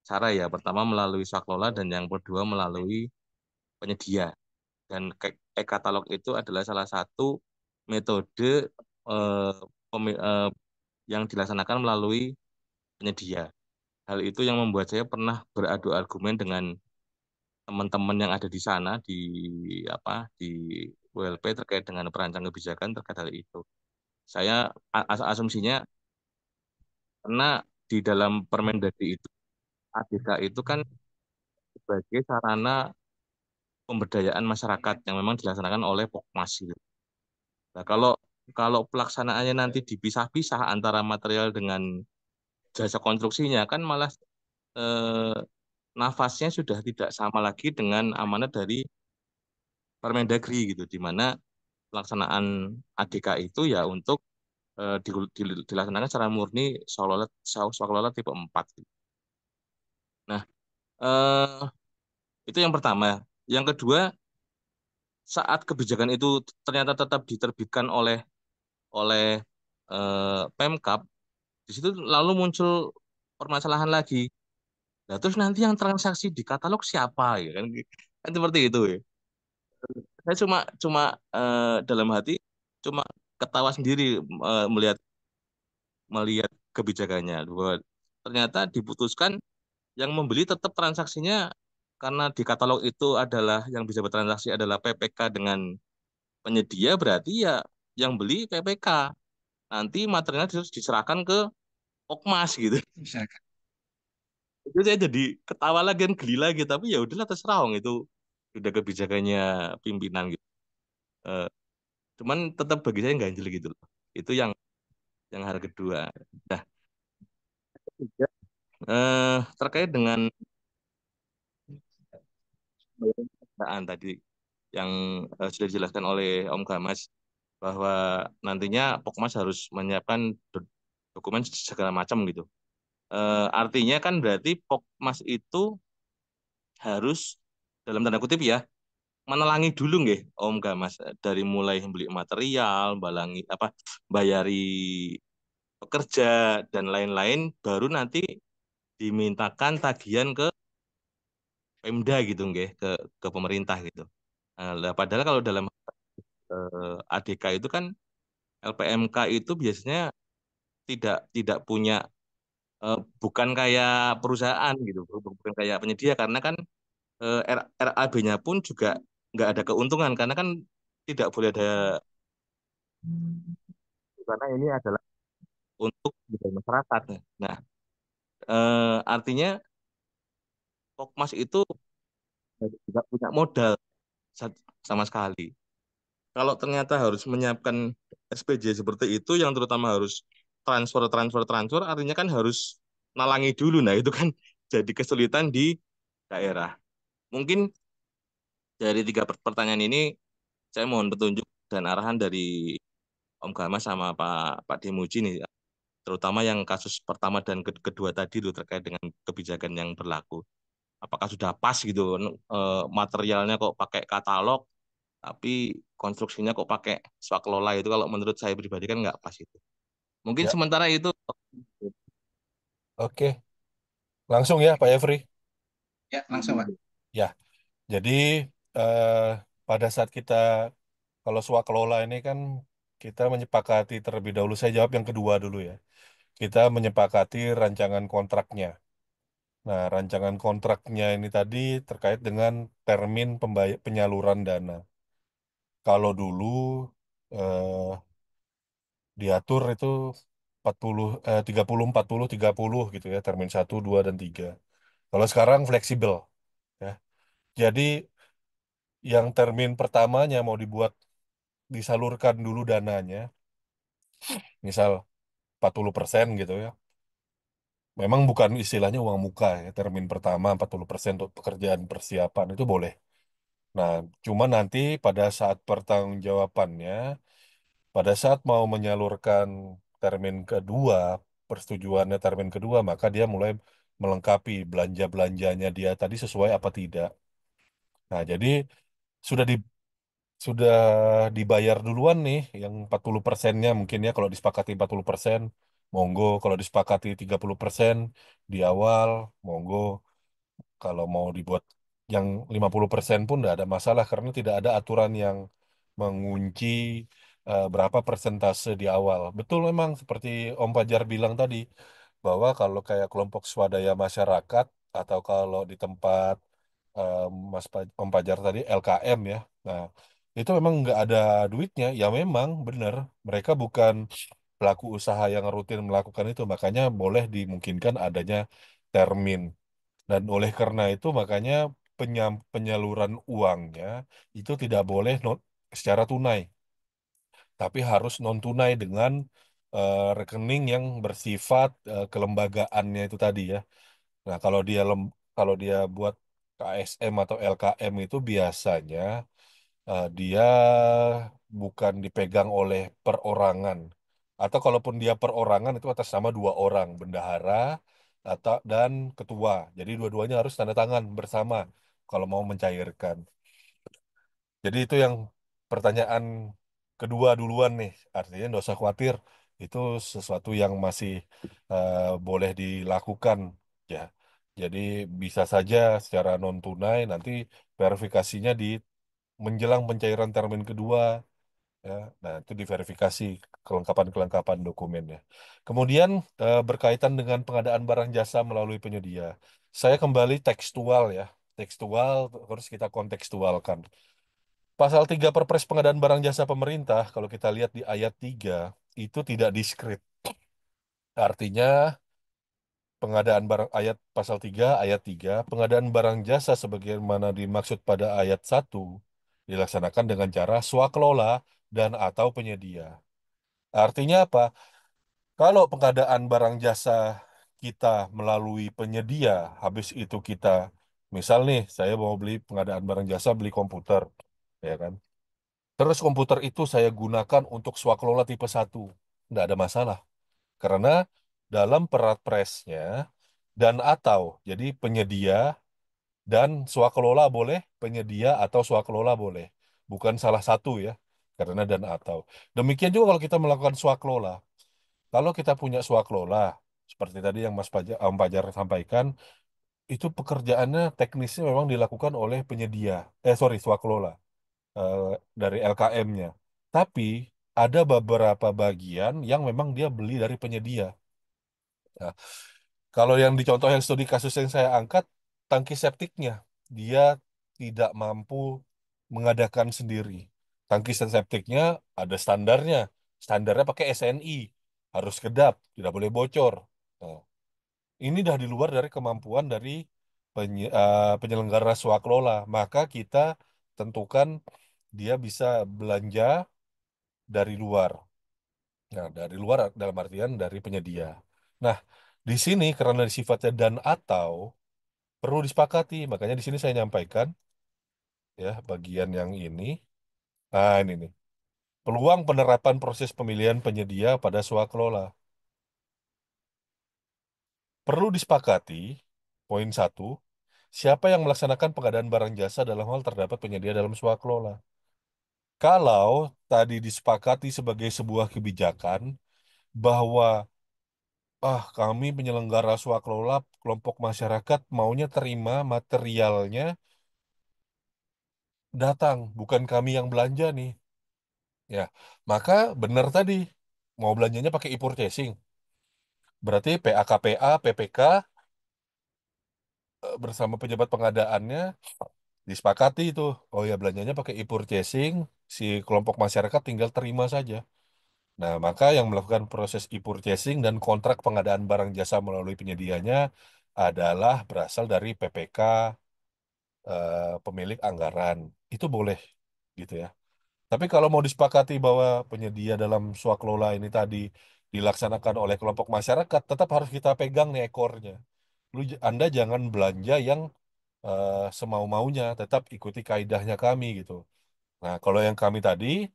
D: cara ya. Pertama melalui swaklola dan yang kedua melalui penyedia. Dan e-katalog itu adalah salah satu metode eh, yang dilaksanakan melalui penyedia. Hal itu yang membuat saya pernah beradu argumen dengan teman-teman yang ada di sana di WLP terkait dengan perancang kebijakan terkait hal itu. Saya asumsinya karena di dalam Permendagri itu ADK itu kan sebagai sarana pemberdayaan masyarakat yang memang dilaksanakan oleh Pokmas gitu. Nah, kalau kalau pelaksanaannya nanti dipisah-pisah antara material dengan jasa konstruksinya kan malah eh, nafasnya sudah tidak sama lagi dengan amanat dari Permendagri gitu, di mana pelaksanaan ADK itu ya untuk dilaksanakan secara murni swaklola tipe 4. Gitu. Nah, eh, itu yang pertama. Yang kedua, saat kebijakan itu ternyata tetap diterbitkan oleh oleh Pemkab, di situ lalu muncul permasalahan lagi. Nah, terus nanti yang transaksi di katalog siapa ya kan? Kan seperti itu ya. Saya cuma cuma dalam hati cuma ketawa sendiri melihat melihat kebijakannya. Bahwa ternyata diputuskan yang membeli tetap transaksinya karena di katalog itu adalah yang bisa bertransaksi adalah PPK dengan penyedia berarti ya yang beli PPK. Nanti materialnya diserahkan ke Okmas gitu.
A: Silakan.
D: Itu saya jadi ketawa lagi dan geli lagi tapi ya udahlah terserah Wong, itu udah kebijakannya pimpinan gitu. Eh, cuman tetap bagi saya ganjel gitu loh. Itu yang yang hal kedua. Nah, ketiga, terkait dengan pembayaran tadi yang sudah dijelaskan oleh Om Gamas bahwa nantinya Pokmas harus menyiapkan dokumen segala macam gitu. Artinya kan berarti Pokmas itu harus dalam tanda kutip ya menelangi dulu nggih Om Gamas dari mulai beli material, balangi apa bayari pekerja dan lain-lain baru nanti dimintakan tagihan ke Pemda gitu nggih ke pemerintah gitu. Padahal kalau dalam ADK itu kan LPMK itu biasanya tidak tidak punya bukan kayak perusahaan gitu, bukan kayak penyedia karena kan RAB-nya pun juga nggak ada keuntungan karena kan tidak boleh ada karena ini adalah untuk kebutuhan masyarakat. Nah, artinya Pokmas itu tidak punya modal sama sekali. Kalau ternyata harus menyiapkan SPJ seperti itu, yang terutama harus transfer, artinya kan harus nalangi dulu. Nah, itu kan jadi kesulitan di daerah. Mungkin dari tiga pertanyaan ini, saya mohon petunjuk dan arahan dari Om Gama sama Pak Demuji nih, terutama yang kasus pertama dan kedua tadi loh terkait dengan kebijakan yang berlaku. Apakah sudah pas gitu materialnya kok pakai katalog, tapi konstruksinya kok pakai swaklola itu kalau menurut saya pribadi kan nggak pas itu. Mungkin
B: Ya,
D: sementara itu
B: oke. Langsung ya, Pak Yefri.
A: Ya, langsung Pak.
B: Ya, jadi eh, pada saat kita kalau swakelola ini kan kita menyepakati terlebih dahulu. Saya jawab yang kedua dulu ya. Kita menyepakati rancangan kontraknya. Nah, rancangan kontraknya ini tadi terkait dengan termin penyaluran dana. Kalau dulu eh, diatur itu 40 30 40 30 gitu ya, termin 1 2 dan 3. Kalau sekarang fleksibel ya. Jadi yang termin pertamanya mau dibuat disalurkan dulu dananya, misal 40% gitu ya. Memang bukan istilahnya uang muka ya, termin pertama 40% untuk pekerjaan persiapan itu boleh. Nah, cuma nanti pada saat pertanggungjawabannya, pada saat mau menyalurkan termin kedua, persetujuannya termin kedua, maka dia mulai melengkapi belanja-belanjanya dia tadi sesuai apa tidak. Nah, jadi sudah di sudah dibayar duluan nih yang 40%-nya mungkin ya kalau disepakati 40%, monggo. Kalau disepakati 30% di awal, monggo. Kalau mau dibuat yang 50% pun tidak ada masalah karena tidak ada aturan yang mengunci berapa persentase di awal. Betul memang seperti Om Fajar bilang tadi bahwa kalau kayak kelompok swadaya masyarakat atau kalau di tempat eh, Om Fajar tadi LKM ya. Nah, itu memang nggak ada duitnya. Ya memang benar mereka bukan pelaku usaha yang rutin melakukan itu. Makanya boleh dimungkinkan adanya termin. Dan oleh karena itu makanya penyaluran uangnya itu tidak boleh secara tunai, tapi harus non tunai dengan rekening yang bersifat kelembagaannya itu tadi ya. Nah, kalau dia buat KSM atau LKM itu biasanya dia bukan dipegang oleh perorangan. Atau kalaupun dia perorangan itu atas nama 2 orang, bendahara dan ketua. Jadi dua-duanya harus tanda tangan bersama kalau mau mencairkan. Jadi itu yang pertanyaan kedua duluan nih. Artinya nggak usah khawatir. Itu sesuatu yang masih boleh dilakukan ya. Jadi bisa saja secara non tunai nanti verifikasinya di menjelang pencairan termin kedua ya. Nah, itu diverifikasi kelengkapan-kelengkapan dokumennya. Kemudian berkaitan dengan pengadaan barang jasa melalui penyedia. Saya kembali tekstual ya. Tekstual harus kita kontekstualkan. Pasal 3 Perpres Pengadaan Barang Jasa Pemerintah, kalau kita lihat di ayat 3 itu tidak diskrit. Artinya pengadaan barang pasal 3 ayat 3 pengadaan barang jasa sebagaimana dimaksud pada ayat 1 dilaksanakan dengan cara swakelola dan atau penyedia. Artinya apa? Kalau pengadaan barang jasa kita melalui penyedia, habis itu kita, misal nih, saya mau beli pengadaan barang jasa, beli komputer, ya kan? Terus komputer itu saya gunakan untuk swakelola tipe 1. Nggak ada masalah. Karena dalam perpresnya dan atau, jadi penyedia dan swakelola boleh, penyedia atau swakelola boleh. Bukan salah satu ya, karena dan atau. Demikian juga kalau kita melakukan swakelola. Kalau kita punya swaklola, seperti tadi yang Om Fajar sampaikan, itu pekerjaannya teknisnya memang dilakukan oleh penyedia, sorry, swaklola eh, dari LKM-nya. Tapi ada beberapa bagian yang memang dia beli dari penyedia. Nah, kalau yang di contoh yang studi kasus yang saya angkat, tangki septiknya, dia tidak mampu mengadakan sendiri. Tangki septiknya ada standarnya. Standarnya pakai SNI, harus kedap, tidak boleh bocor. Nah, ini dah di luar dari kemampuan dari penyelenggara swaklola. Maka kita tentukan dia bisa belanja dari luar. Nah, dari luar dalam artian dari penyedia. Nah, di sini karena sifatnya dan atau perlu disepakati. Makanya di sini saya nyampaikan ya bagian yang ini. Ah, ini nih. Peluang penerapan proses pemilihan penyedia pada swaklola. Perlu disepakati, poin 1, siapa yang melaksanakan pengadaan barang jasa dalam hal terdapat penyedia dalam swaklola. Kalau tadi disepakati sebagai sebuah kebijakan bahwa kami penyelenggara swaklola kelompok masyarakat maunya terima materialnya datang, bukan kami yang belanja nih. Ya, maka benar tadi mau belanjanya pakai e-purchasing. Berarti PAKPA, PPK bersama pejabat pengadaannya disepakati itu. Oh ya belanjanya pakai e-purchasing, si kelompok masyarakat tinggal terima saja. Nah, maka yang melakukan proses e-purchasing dan kontrak pengadaan barang jasa melalui penyedianya adalah berasal dari PPK pemilik anggaran. Itu boleh gitu ya. Tapi kalau mau disepakati bahwa penyedia dalam swaklola ini tadi dilaksanakan oleh kelompok masyarakat, tetap harus kita pegang nih ekornya. Anda jangan belanja yang semau-maunya, tetap ikuti kaidahnya kami gitu. Nah, kalau yang kami tadi,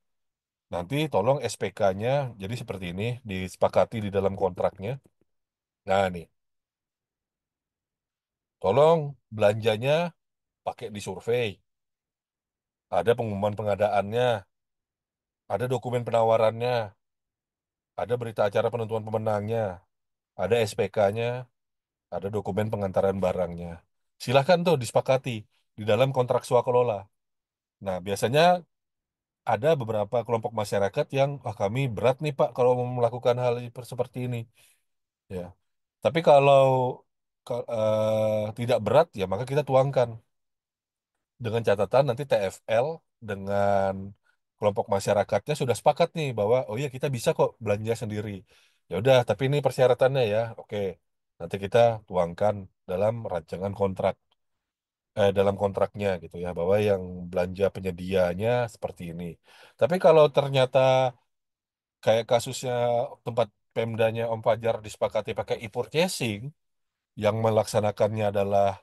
B: nanti tolong SPK-nya jadi seperti ini, disepakati di dalam kontraknya. Nah, nih, tolong belanjanya pakai di survei. Ada pengumuman pengadaannya, ada dokumen penawarannya, ada berita acara penentuan pemenangnya, ada SPK-nya, ada dokumen pengantaran barangnya. Silahkan tuh disepakati di dalam kontrak swakelola. Nah, biasanya ada beberapa kelompok masyarakat yang, kami berat nih Pak kalau mau melakukan hal seperti ini. Ya. Tapi kalau tidak berat, ya maka kita tuangkan dengan catatan nanti TFL dengan kelompok masyarakatnya sudah sepakat nih bahwa oh iya kita bisa kok belanja sendiri. Ya udah, tapi ini persyaratannya ya. Oke. Nanti kita tuangkan dalam rancangan kontrak dalam kontraknya gitu ya bahwa yang belanja penyedianya seperti ini. Tapi kalau ternyata kayak kasusnya tempat Pemdanya Om Fajar disepakati pakai e-purchasing yang melaksanakannya adalah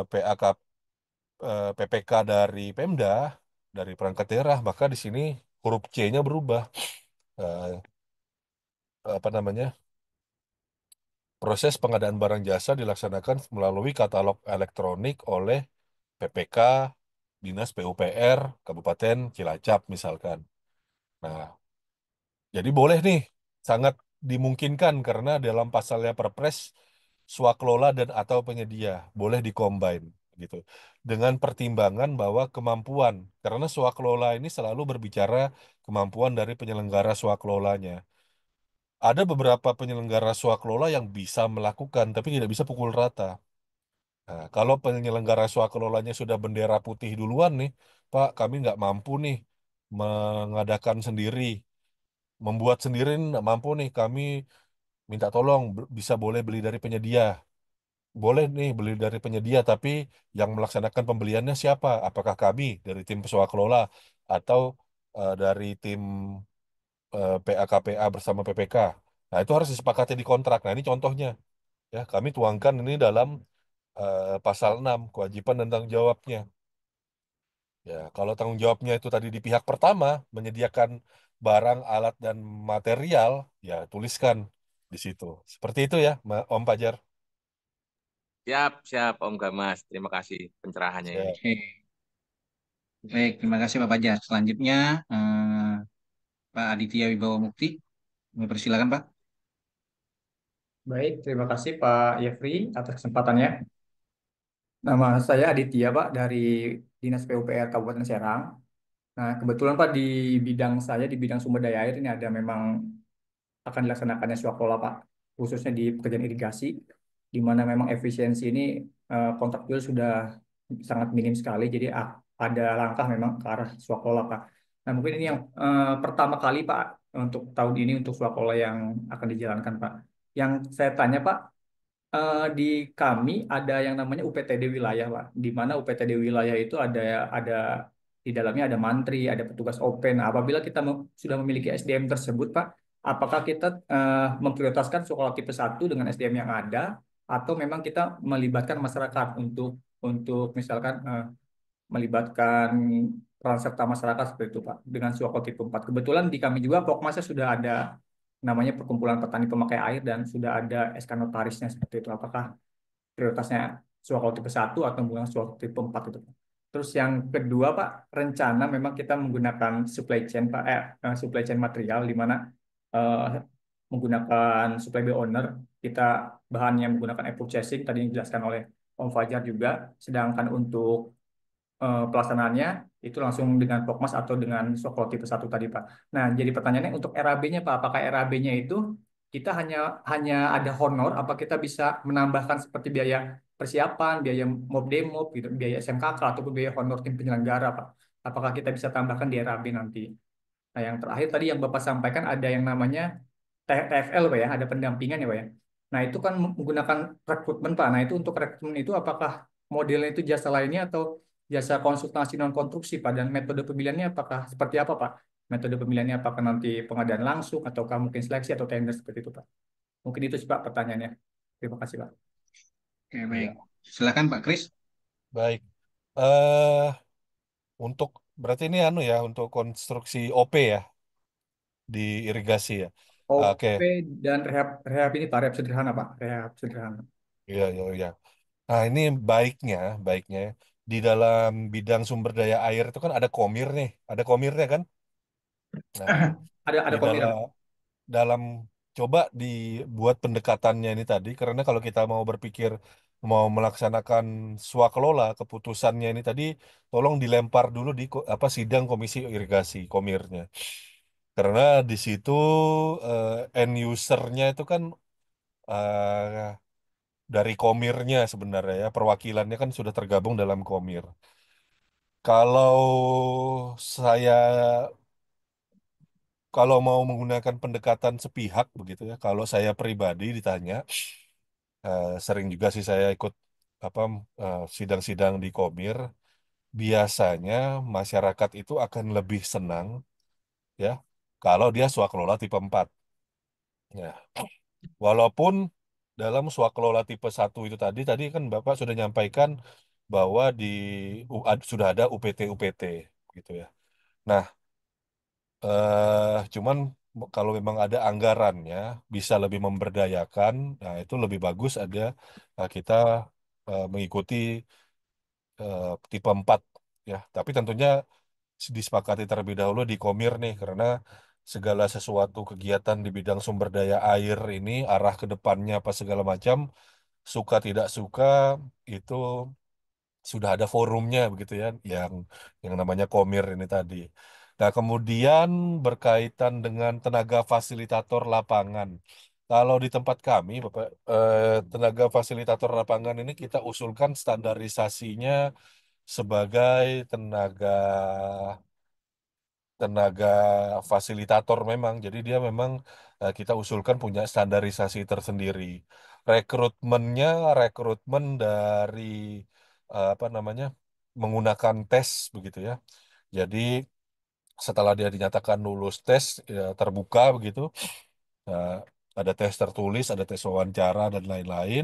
B: PAK PPK dari Pemda dari perangkat daerah, maka di sini huruf C-nya berubah. Eh, apa namanya? Proses pengadaan barang jasa dilaksanakan melalui katalog elektronik oleh PPK Dinas PUPR Kabupaten Cilacap misalkan. Nah, jadi boleh nih, sangat dimungkinkan karena dalam pasalnya Perpres swaklola dan atau penyedia boleh dikombin gitu. Dengan pertimbangan bahwa kemampuan karena swaklola ini selalu berbicara kemampuan dari penyelenggara swaklolanya. Ada beberapa penyelenggara swaklola yang bisa melakukan tapi tidak bisa pukul rata. Nah, kalau penyelenggara swakelolanya sudah bendera putih duluan nih, Pak, kami nggak mampu nih mengadakan sendiri, membuat sendiri nggak mampu nih, kami minta tolong bisa boleh beli dari penyedia. Boleh nih beli dari penyedia, tapi yang melaksanakan pembeliannya siapa? Apakah kami dari tim swakelola atau dari tim PA-KPA bersama PPK. Nah, itu harus disepakati di kontrak. Nah, ini contohnya. Ya, kami tuangkan ini dalam pasal 6 kewajiban dan tanggung jawabnya. Ya, kalau tanggung jawabnya itu tadi di pihak pertama menyediakan barang, alat dan material, ya tuliskan di situ. Seperti itu ya, Om Fajar.
D: Siap, siap Om Gamas. Terima kasih pencerahannya ini.
B: Siap.
A: Oke, baik, terima kasih Pak Fajar. Selanjutnya Pak Aditya Wibawa Mukti, kami persilakan Pak.
E: Baik, terima kasih Pak Yefri atas kesempatannya. Nama saya Aditya Pak dari Dinas PUPR Kabupaten Serang. Nah, kebetulan Pak di bidang saya di bidang sumber daya air ini ada memang akan dilaksanakannya swaklola Pak, khususnya di pekerjaan irigasi, di mana memang efisiensi ini kontraktual sudah sangat minim sekali, jadi ada langkah memang ke arah swaklola Pak. Nah, mungkin ini yang pertama kali Pak untuk tahun ini untuk swaklola yang akan dijalankan Pak. Yang saya tanya Pak, di kami ada yang namanya UPTD wilayah, Pak. Di mana UPTD wilayah itu ada di dalamnya ada mantri, ada petugas open. Nah, apabila kita sudah memiliki SDM tersebut, Pak, apakah kita memprioritaskan sekolah tipe 1 dengan SDM yang ada atau memang kita melibatkan masyarakat untuk misalkan melibatkan peran serta masyarakat seperti itu, Pak, dengan Suako tipe 4. Kebetulan di kami juga Pokmasnya sudah ada namanya Perkumpulan Petani Pemakai Air dan sudah ada SK notarisnya seperti itu. Apakah prioritasnya Suako tipe 1 atau menggunakan Suako tipe 4 itu, Pak? Terus yang kedua, Pak, rencana memang kita menggunakan supply chain, Pak, supply chain material di mana eh, menggunakan supply by owner, kita bahannya menggunakan e-purchasing tadi yang dijelaskan oleh Om Fajar juga, sedangkan untuk pelaksanaannya itu langsung dengan Pokmas atau dengan Soklo tipe 1 tadi, Pak. Nah, jadi pertanyaannya untuk RAB-nya, Pak, apakah RAB-nya itu kita hanya hanya ada honor, apa kita bisa menambahkan seperti biaya persiapan, biaya mob demo, gitu, biaya SMKK ataupun biaya honor tim penyelenggara, Pak? Apakah kita bisa tambahkan di RAB nanti? Nah, yang terakhir tadi yang Bapak sampaikan ada yang namanya TFL, Pak ya, ada pendampingan ya, Pak ya. Nah, itu kan menggunakan rekrutmen, Pak. Nah, itu untuk rekrutmen itu apakah modelnya itu jasa lainnya atau jasa konsultasi non konstruksi, Pak? Dan metode pemilihannya apakah seperti apa, Pak? Metode pemilihannya apakah nanti pengadaan langsung ataukah mungkin seleksi atau tender seperti itu, Pak? Mungkin itu sih, Pak, pertanyaannya. Terima kasih, Pak.
A: Oke, baik.
B: Ya,
A: Silakan Pak Kris.
B: baik. eh untuk berarti ini anu ya untuk konstruksi OP ya di irigasi ya. Oke,
E: OP dan rehab, rehab ini, Pak, rehab sederhana, Pak. Rehab sederhana.
B: iya iya iya. Nah, ini baiknya di dalam bidang sumber daya air itu kan ada komir nih, ada komirnya kan? Nah, di
E: Ada komira,
B: dalam
E: Pak.
B: dalam coba dibuat pendekatannya ini tadi, karena kalau kita mau berpikir mau melaksanakan swakelola, keputusannya ini tadi tolong dilempar dulu di sidang komisi irigasi komirnya, karena di situ end usernya itu kan eh, dari komirnya sebenarnya ya perwakilannya kan sudah tergabung dalam komir. Kalau saya kalau mau menggunakan pendekatan sepihak begitu ya, kalau saya pribadi ditanya, sering juga sih saya ikut apa sidang-sidang di Komir. Biasanya masyarakat itu akan lebih senang ya kalau dia swakelola tipe 4. Ya, walaupun dalam swakelola tipe 1 itu tadi kan Bapak sudah nyampaikan bahwa sudah ada UPT-UPT gitu ya. Nah, cuman kalau memang ada anggarannya bisa lebih memberdayakan, nah itu lebih bagus ada kita mengikuti tipe 4 ya. Tapi tentunya disepakati terlebih dahulu di Komir nih karena segala sesuatu kegiatan di bidang sumber daya air ini arah ke depannya apa segala macam suka tidak suka itu sudah ada forumnya begitu ya yang namanya Komir ini tadi. Nah, kemudian berkaitan dengan tenaga fasilitator lapangan. Kalau di tempat kami, Bapak, tenaga fasilitator lapangan ini kita usulkan standarisasinya sebagai tenaga tenaga fasilitator memang. Jadi dia memang kita usulkan punya standarisasi tersendiri. Rekrutmennya rekrutmen dari apa namanya menggunakan tes begitu ya. Jadi setelah dia dinyatakan lulus tes ya, terbuka begitu, eh, ada tes tertulis, ada tes wawancara dan lain-lain,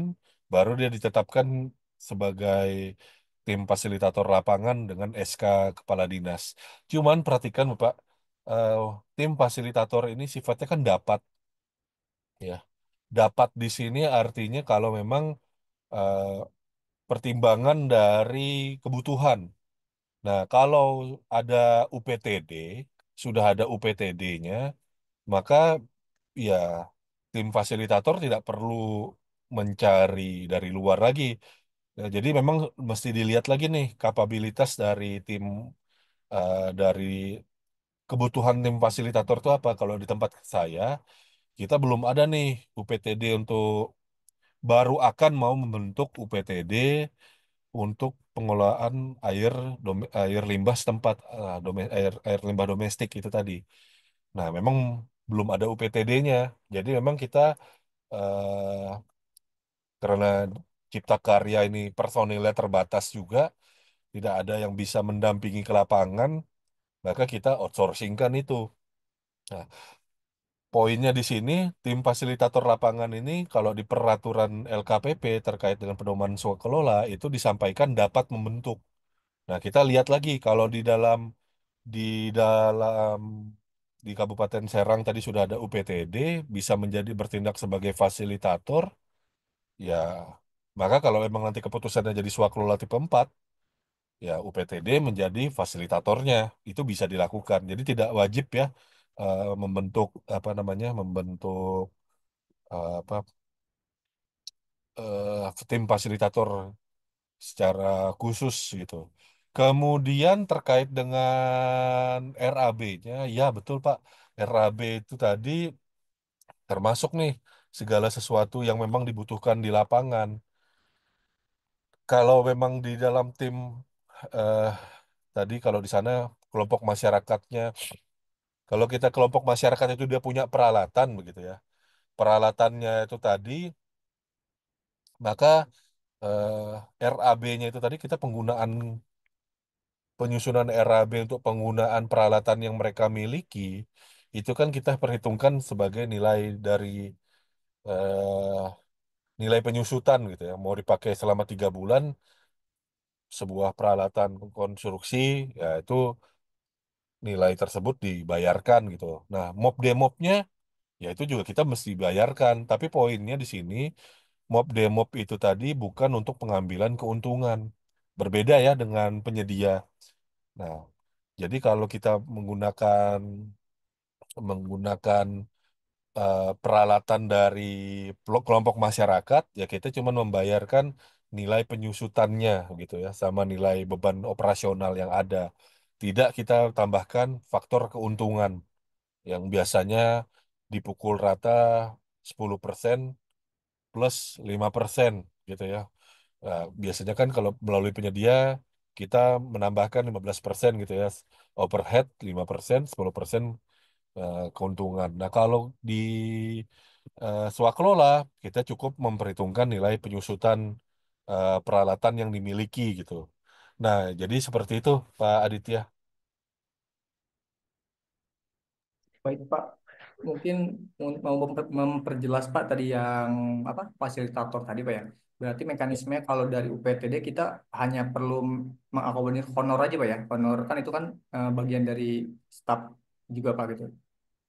B: baru dia ditetapkan sebagai tim fasilitator lapangan dengan SK Kepala Dinas. Cuman perhatikan Bapak, eh, tim fasilitator ini sifatnya kan dapat ya. Dapat di sini artinya kalau memang eh, pertimbangan dari kebutuhan. Nah, kalau ada UPTD, sudah ada UPTD-nya, maka ya tim fasilitator tidak perlu mencari dari luar lagi. Ya, jadi memang mesti dilihat lagi nih kapabilitas dari tim, dari kebutuhan tim fasilitator itu apa. Kalau di tempat saya, kita belum ada nih UPTD untuk baru akan mau membentuk UPTD untuk pengelolaan air limbah setempat, air limbah domestik itu tadi. Nah, memang belum ada UPTD-nya. Jadi memang kita, eh, karena Cipta Karya ini personilnya terbatas juga, tidak ada yang bisa mendampingi ke lapangan, maka kita outsourcing-kan itu. Nah, poinnya di sini, tim fasilitator lapangan ini kalau di peraturan LKPP terkait dengan pedoman swakelola itu disampaikan dapat membentuk. Nah, kita lihat lagi kalau di dalam di Kabupaten Serang tadi sudah ada UPTD bisa menjadi bertindak sebagai fasilitator, ya maka kalau memang nanti keputusannya jadi swaklola tipe 4, ya UPTD menjadi fasilitatornya, itu bisa dilakukan. Jadi tidak wajib ya, membentuk apa namanya, membentuk apa, tim fasilitator secara khusus gitu. Kemudian terkait dengan RAB-nya, ya betul Pak, RAB itu tadi termasuk nih segala sesuatu yang memang dibutuhkan di lapangan. Kalau memang di dalam tim, eh, tadi kalau di sana kelompok masyarakatnya, kalau kita kelompok masyarakat itu dia punya peralatan begitu ya. Peralatannya itu tadi, maka RAB-nya itu tadi kita penggunaan penyusunan RAB untuk penggunaan peralatan yang mereka miliki, itu kan kita perhitungkan sebagai nilai dari, eh, nilai penyusutan gitu ya. Mau dipakai selama 3 bulan sebuah peralatan konstruksi, ya itu nilai tersebut dibayarkan gitu. Nah, mob demobnya ya itu juga kita mesti bayarkan. Tapi poinnya di sini mob demob itu tadi bukan untuk pengambilan keuntungan. Berbeda ya dengan penyedia. Nah, jadi kalau kita menggunakan peralatan dari kelompok masyarakat, ya kita cuma membayarkan nilai penyusutannya gitu ya, sama nilai beban operasional yang ada. Tidak kita tambahkan faktor keuntungan yang biasanya dipukul rata 10% plus 5% gitu ya. Nah, biasanya kan kalau melalui penyedia kita menambahkan 15% gitu ya. Overhead 5%, 10% keuntungan. Nah, kalau di swakelola kita cukup memperhitungkan nilai penyusutan peralatan yang dimiliki gitu. Nah, jadi seperti itu Pak Aditya.
E: Baik Pak, mungkin mau memperjelas Pak tadi yang apa fasilitator tadi Pak ya. Berarti mekanisme kalau dari UPTD kita hanya perlu mengakomodir honor aja Pak ya. Honor kan itu kan bagian dari staf juga Pak gitu.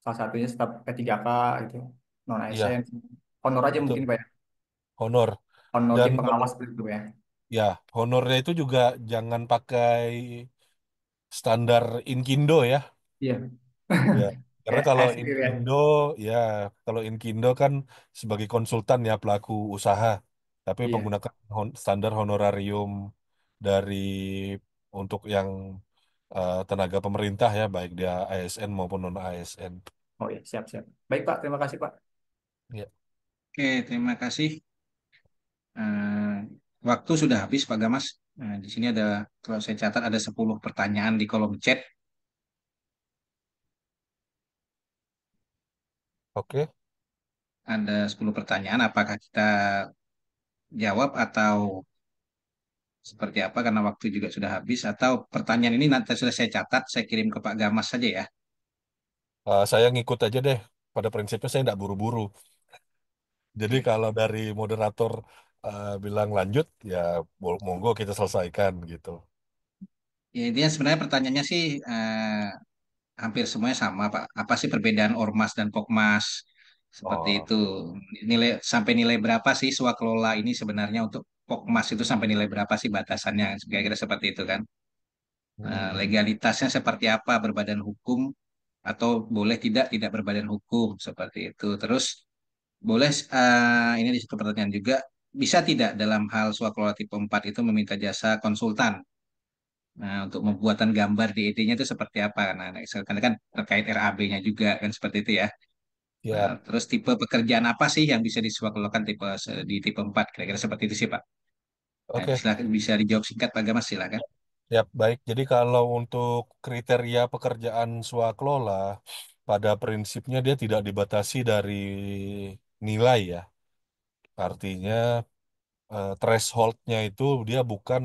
E: Salah satunya staf P3K gitu, non ASN.
B: Iya,
E: Honor aja mungkin
B: betul.
E: Pak ya.
B: Honor.
E: Honor
B: Dan
E: tim pengawas seperti itu ya.
B: ya, honornya itu juga jangan pakai standar Inkindo ya.
E: Iya.
B: Ya, karena
E: Kayak
B: kalau
E: ASI ya.
B: Inkindo, ya kalau Inkindo kan sebagai konsultan ya pelaku usaha, tapi
E: Iya.
B: menggunakan standar honorarium dari untuk yang tenaga pemerintah ya, baik dia ASN maupun non ASN.
E: Oh iya, siap siap. Baik Pak, terima kasih Pak.
B: Ya,
A: Oke, terima kasih. Eh, Waktu sudah habis, Pak Gamas. Nah, di sini ada, kalau saya catat ada 10 pertanyaan di kolom chat.
B: oke.
A: Ada 10 pertanyaan. Apakah kita jawab atau seperti apa karena waktu juga sudah habis, atau pertanyaan ini nanti sudah saya catat, saya kirim ke Pak Gamas saja ya.
B: Saya ngikut aja deh. Pada prinsipnya saya nggak buru-buru. Jadi
A: Oke.
B: kalau dari moderator bilang lanjut, ya monggo kita selesaikan gitu.
A: Ya, intinya sebenarnya pertanyaannya sih hampir semuanya sama, Pak. Apa sih perbedaan Ormas dan Pokmas? Seperti
B: Oh,
A: itu. Nilai sampai nilai berapa sih swakelola ini sebenarnya untuk Pokmas itu sampai nilai berapa sih batasannya? Kira-kira seperti itu kan.
B: hmm.
A: Legalitasnya seperti apa, berbadan hukum atau boleh tidak berbadan hukum seperti itu. Terus boleh ini di situ pertanyaan juga, bisa tidak dalam hal swakelola tipe 4 itu meminta jasa konsultan? Nah, untuk pembuatan gambar DED-nya itu seperti apa? Nah, karena kan terkait RAB-nya juga kan seperti itu ya. Nah,
B: Ya,
A: terus tipe pekerjaan apa sih yang bisa diswaklokan di tipe 4? Kira-kira seperti itu sih, Pak. Nah,
B: oke.
A: silakan bisa dijawab singkat, Pak Gamas, silakan.
B: Ya, baik. Jadi kalau untuk kriteria pekerjaan swakelola, pada prinsipnya dia tidak dibatasi dari nilai ya. Artinya threshold-nya itu dia bukan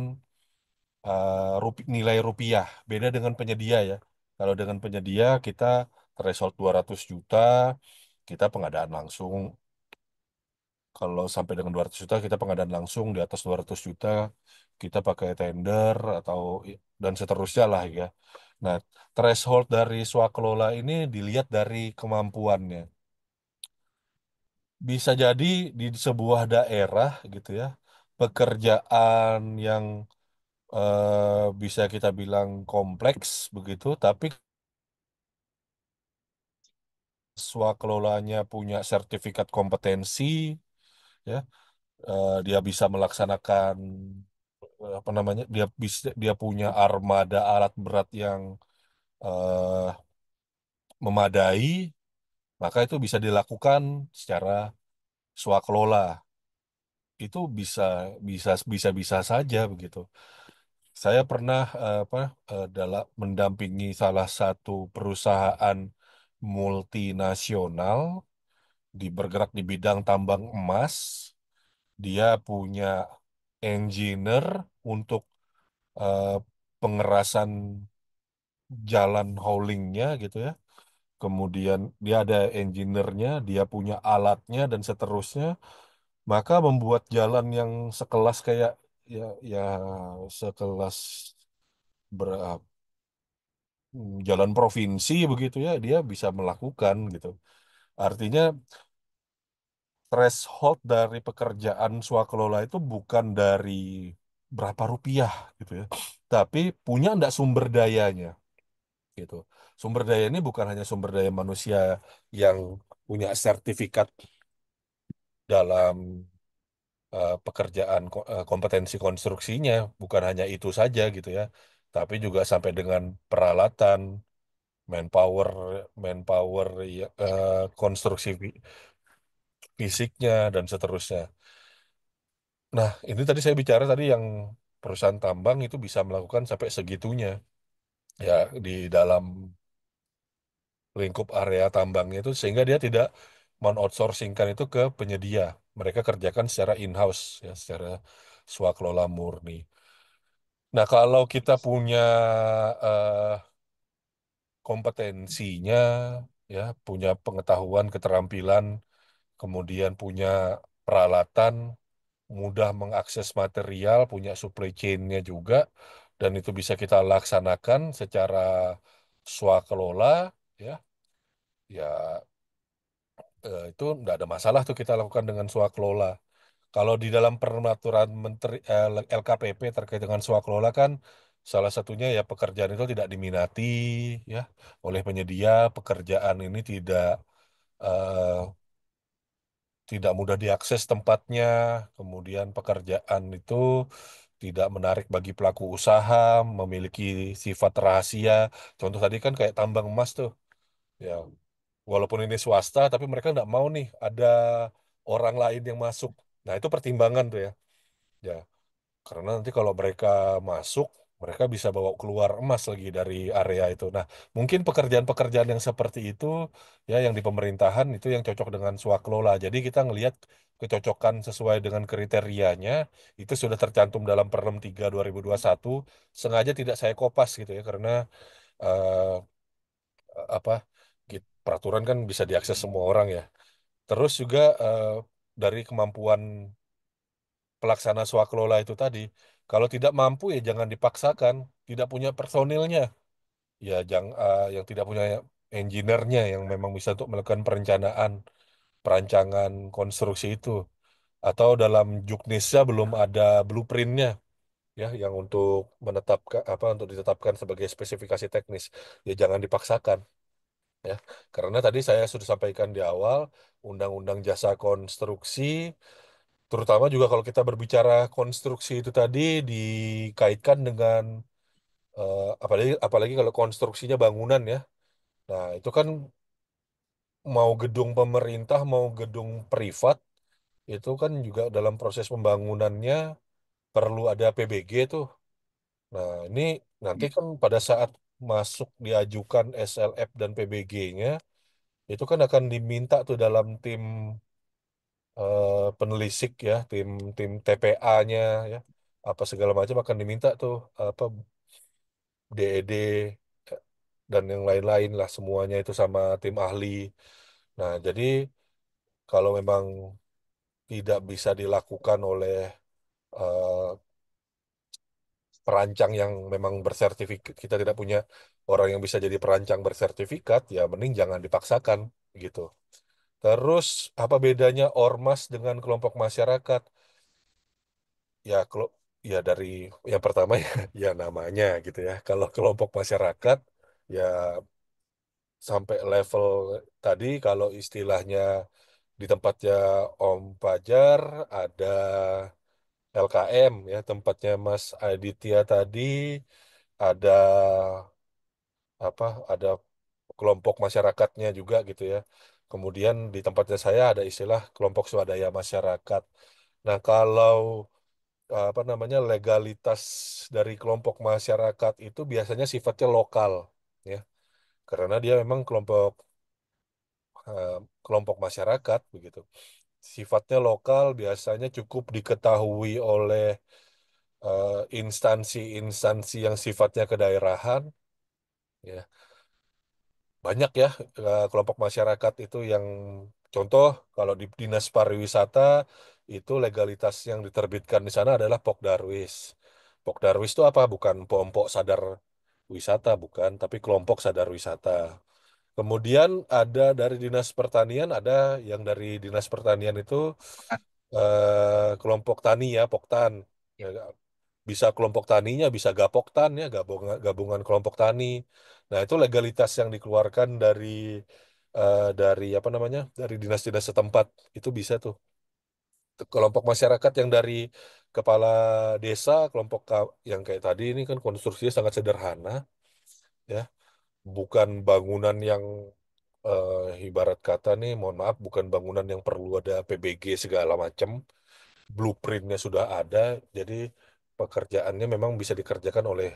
B: nilai rupiah. Beda dengan penyedia ya. Kalau dengan penyedia kita threshold 200 juta, kita pengadaan langsung. Kalau sampai dengan 200 juta kita pengadaan langsung, di atas 200 juta kita pakai tender atau dan seterusnya lah ya. Nah, threshold dari swakelola ini dilihat dari kemampuannya. Bisa jadi di sebuah daerah gitu ya, pekerjaan yang bisa kita bilang kompleks begitu, tapi swakelolanya punya sertifikat kompetensi, ya, dia bisa melaksanakan apa namanya, dia punya armada alat berat yang eh, memadai, maka itu bisa dilakukan secara swakelola. Itu bisa bisa bisa bisa saja begitu. Saya pernah dalam mendampingi salah satu perusahaan multinasional bergerak di bidang tambang emas. Dia punya engineer untuk eh, pengerasan jalan haulingnya gitu ya. Kemudian dia ada engineer-nya, dia punya alatnya dan seterusnya. Maka membuat jalan yang sekelas kayak ya ya sekelas ber, jalan provinsi begitu ya, dia bisa melakukan gitu. Artinya threshold dari pekerjaan swakelola itu bukan dari berapa rupiah gitu ya, tapi punya ndak sumber dayanya gitu. Sumber daya ini bukan hanya sumber daya manusia yang punya sertifikat dalam pekerjaan kompetensi konstruksinya, bukan hanya itu saja gitu ya, tapi juga sampai dengan peralatan, manpower, manpower ya, konstruksi fisiknya dan seterusnya. Nah, ini tadi saya bicara tadi yang perusahaan tambang itu bisa melakukan sampai segitunya ya di dalam lingkup area tambangnya itu, sehingga dia tidak men-outsourcingkan itu ke penyedia. Mereka kerjakan secara in-house ya, secara swakelola murni. Nah, kalau kita punya eh, kompetensinya, ya, punya pengetahuan, keterampilan, kemudian punya peralatan, mudah mengakses material, punya supply chain-nya juga, dan itu bisa kita laksanakan secara swakelola, ya, ya itu nggak ada masalah tuh kita lakukan dengan swakelola. Kalau di dalam peraturan Menteri LKPP terkait dengan swakelola kan salah satunya ya pekerjaan itu tidak diminati ya oleh penyedia, pekerjaan ini eh, tidak mudah diakses tempatnya, kemudian pekerjaan itu tidak menarik bagi pelaku usaha, memiliki sifat rahasia. Contoh tadi kan kayak tambang emas tuh, ya walaupun ini swasta tapi mereka nggak mau nih ada orang lain yang masuk. Nah itu pertimbangan tuh ya. Ya, karena nanti kalau mereka masuk, mereka bisa bawa keluar emas lagi dari area itu. Nah, mungkin pekerjaan-pekerjaan yang seperti itu, ya, yang di pemerintahan itu yang cocok dengan swakelola. Jadi kita ngelihat kecocokan sesuai dengan kriterianya itu sudah tercantum dalam Perlem 3 2021, sengaja tidak saya kopas gitu ya, karena eh, apa peraturan kan bisa diakses semua orang ya. Terus juga dari kemampuan pelaksana swaklola itu tadi, kalau tidak mampu ya jangan dipaksakan. Tidak punya personilnya, ya yang tidak punya engineer-nya yang memang bisa untuk melakukan perencanaan, perancangan konstruksi itu. Atau dalam juknisnya belum ada blueprintnya, ya, yang untuk menetapkan untuk ditetapkan sebagai spesifikasi teknis, ya jangan dipaksakan, ya. Karena tadi saya sudah sampaikan di awal, Undang-Undang Jasa Konstruksi, terutama juga kalau kita berbicara konstruksi itu tadi dikaitkan dengan apalagi apalagi kalau konstruksinya bangunan ya. Nah, itu kan mau gedung pemerintah mau gedung privat itu kan juga dalam proses pembangunannya perlu ada PBG tuh. Nah, ini nanti kan pada saat masuk diajukan SLF dan PBG-nya itu kan akan diminta tuh dalam tim penelisik ya, tim tim TPA-nya ya, apa segala macam akan diminta tuh apa DED dan yang lain-lain lah semuanya itu sama tim ahli. Nah, jadi kalau memang tidak bisa dilakukan oleh eh, perancang yang memang bersertifikat, kita tidak punya orang yang bisa jadi perancang bersertifikat, ya mending jangan dipaksakan gitu. Terus apa bedanya ormas dengan kelompok masyarakat? Ya kalau ya dari yang pertama ya, ya namanya gitu ya. Kalau kelompok masyarakat ya sampai level tadi kalau istilahnya di tempatnya Om Fajar ada LKM ya, tempatnya Mas Aditya tadi ada ada kelompok masyarakatnya juga gitu ya. Kemudian di tempatnya saya ada istilah kelompok swadaya masyarakat. Nah, kalau legalitas dari kelompok masyarakat itu biasanya sifatnya lokal ya. Karena dia memang eh, kelompok masyarakat begitu. Sifatnya lokal biasanya cukup diketahui oleh instansi-instansi yang sifatnya kedaerahan ya. Banyak ya kelompok masyarakat itu yang contoh kalau di Dinas Pariwisata itu legalitas yang diterbitkan di sana adalah Pok Darwis. Pok Darwis itu apa? Bukan kelompok sadar wisata, bukan, tapi kelompok sadar wisata. Kemudian ada dari Dinas Pertanian, ada yang dari Dinas Pertanian itu kelompok tani ya, Poktan. Ya, bisa kelompok taninya, bisa Gapoktan ya, gabungan kelompok tani. Nah, itu legalitas yang dikeluarkan dari apa namanya? Dari dinas-dinas setempat. Itu bisa tuh. Kelompok masyarakat yang dari kepala desa, yang kayak tadi ini kan konstruksinya sangat sederhana ya. Bukan bangunan yang ibarat kata nih, mohon maaf, bukan bangunan yang perlu ada PBG segala macam, blueprintnya sudah ada, jadi pekerjaannya memang bisa dikerjakan oleh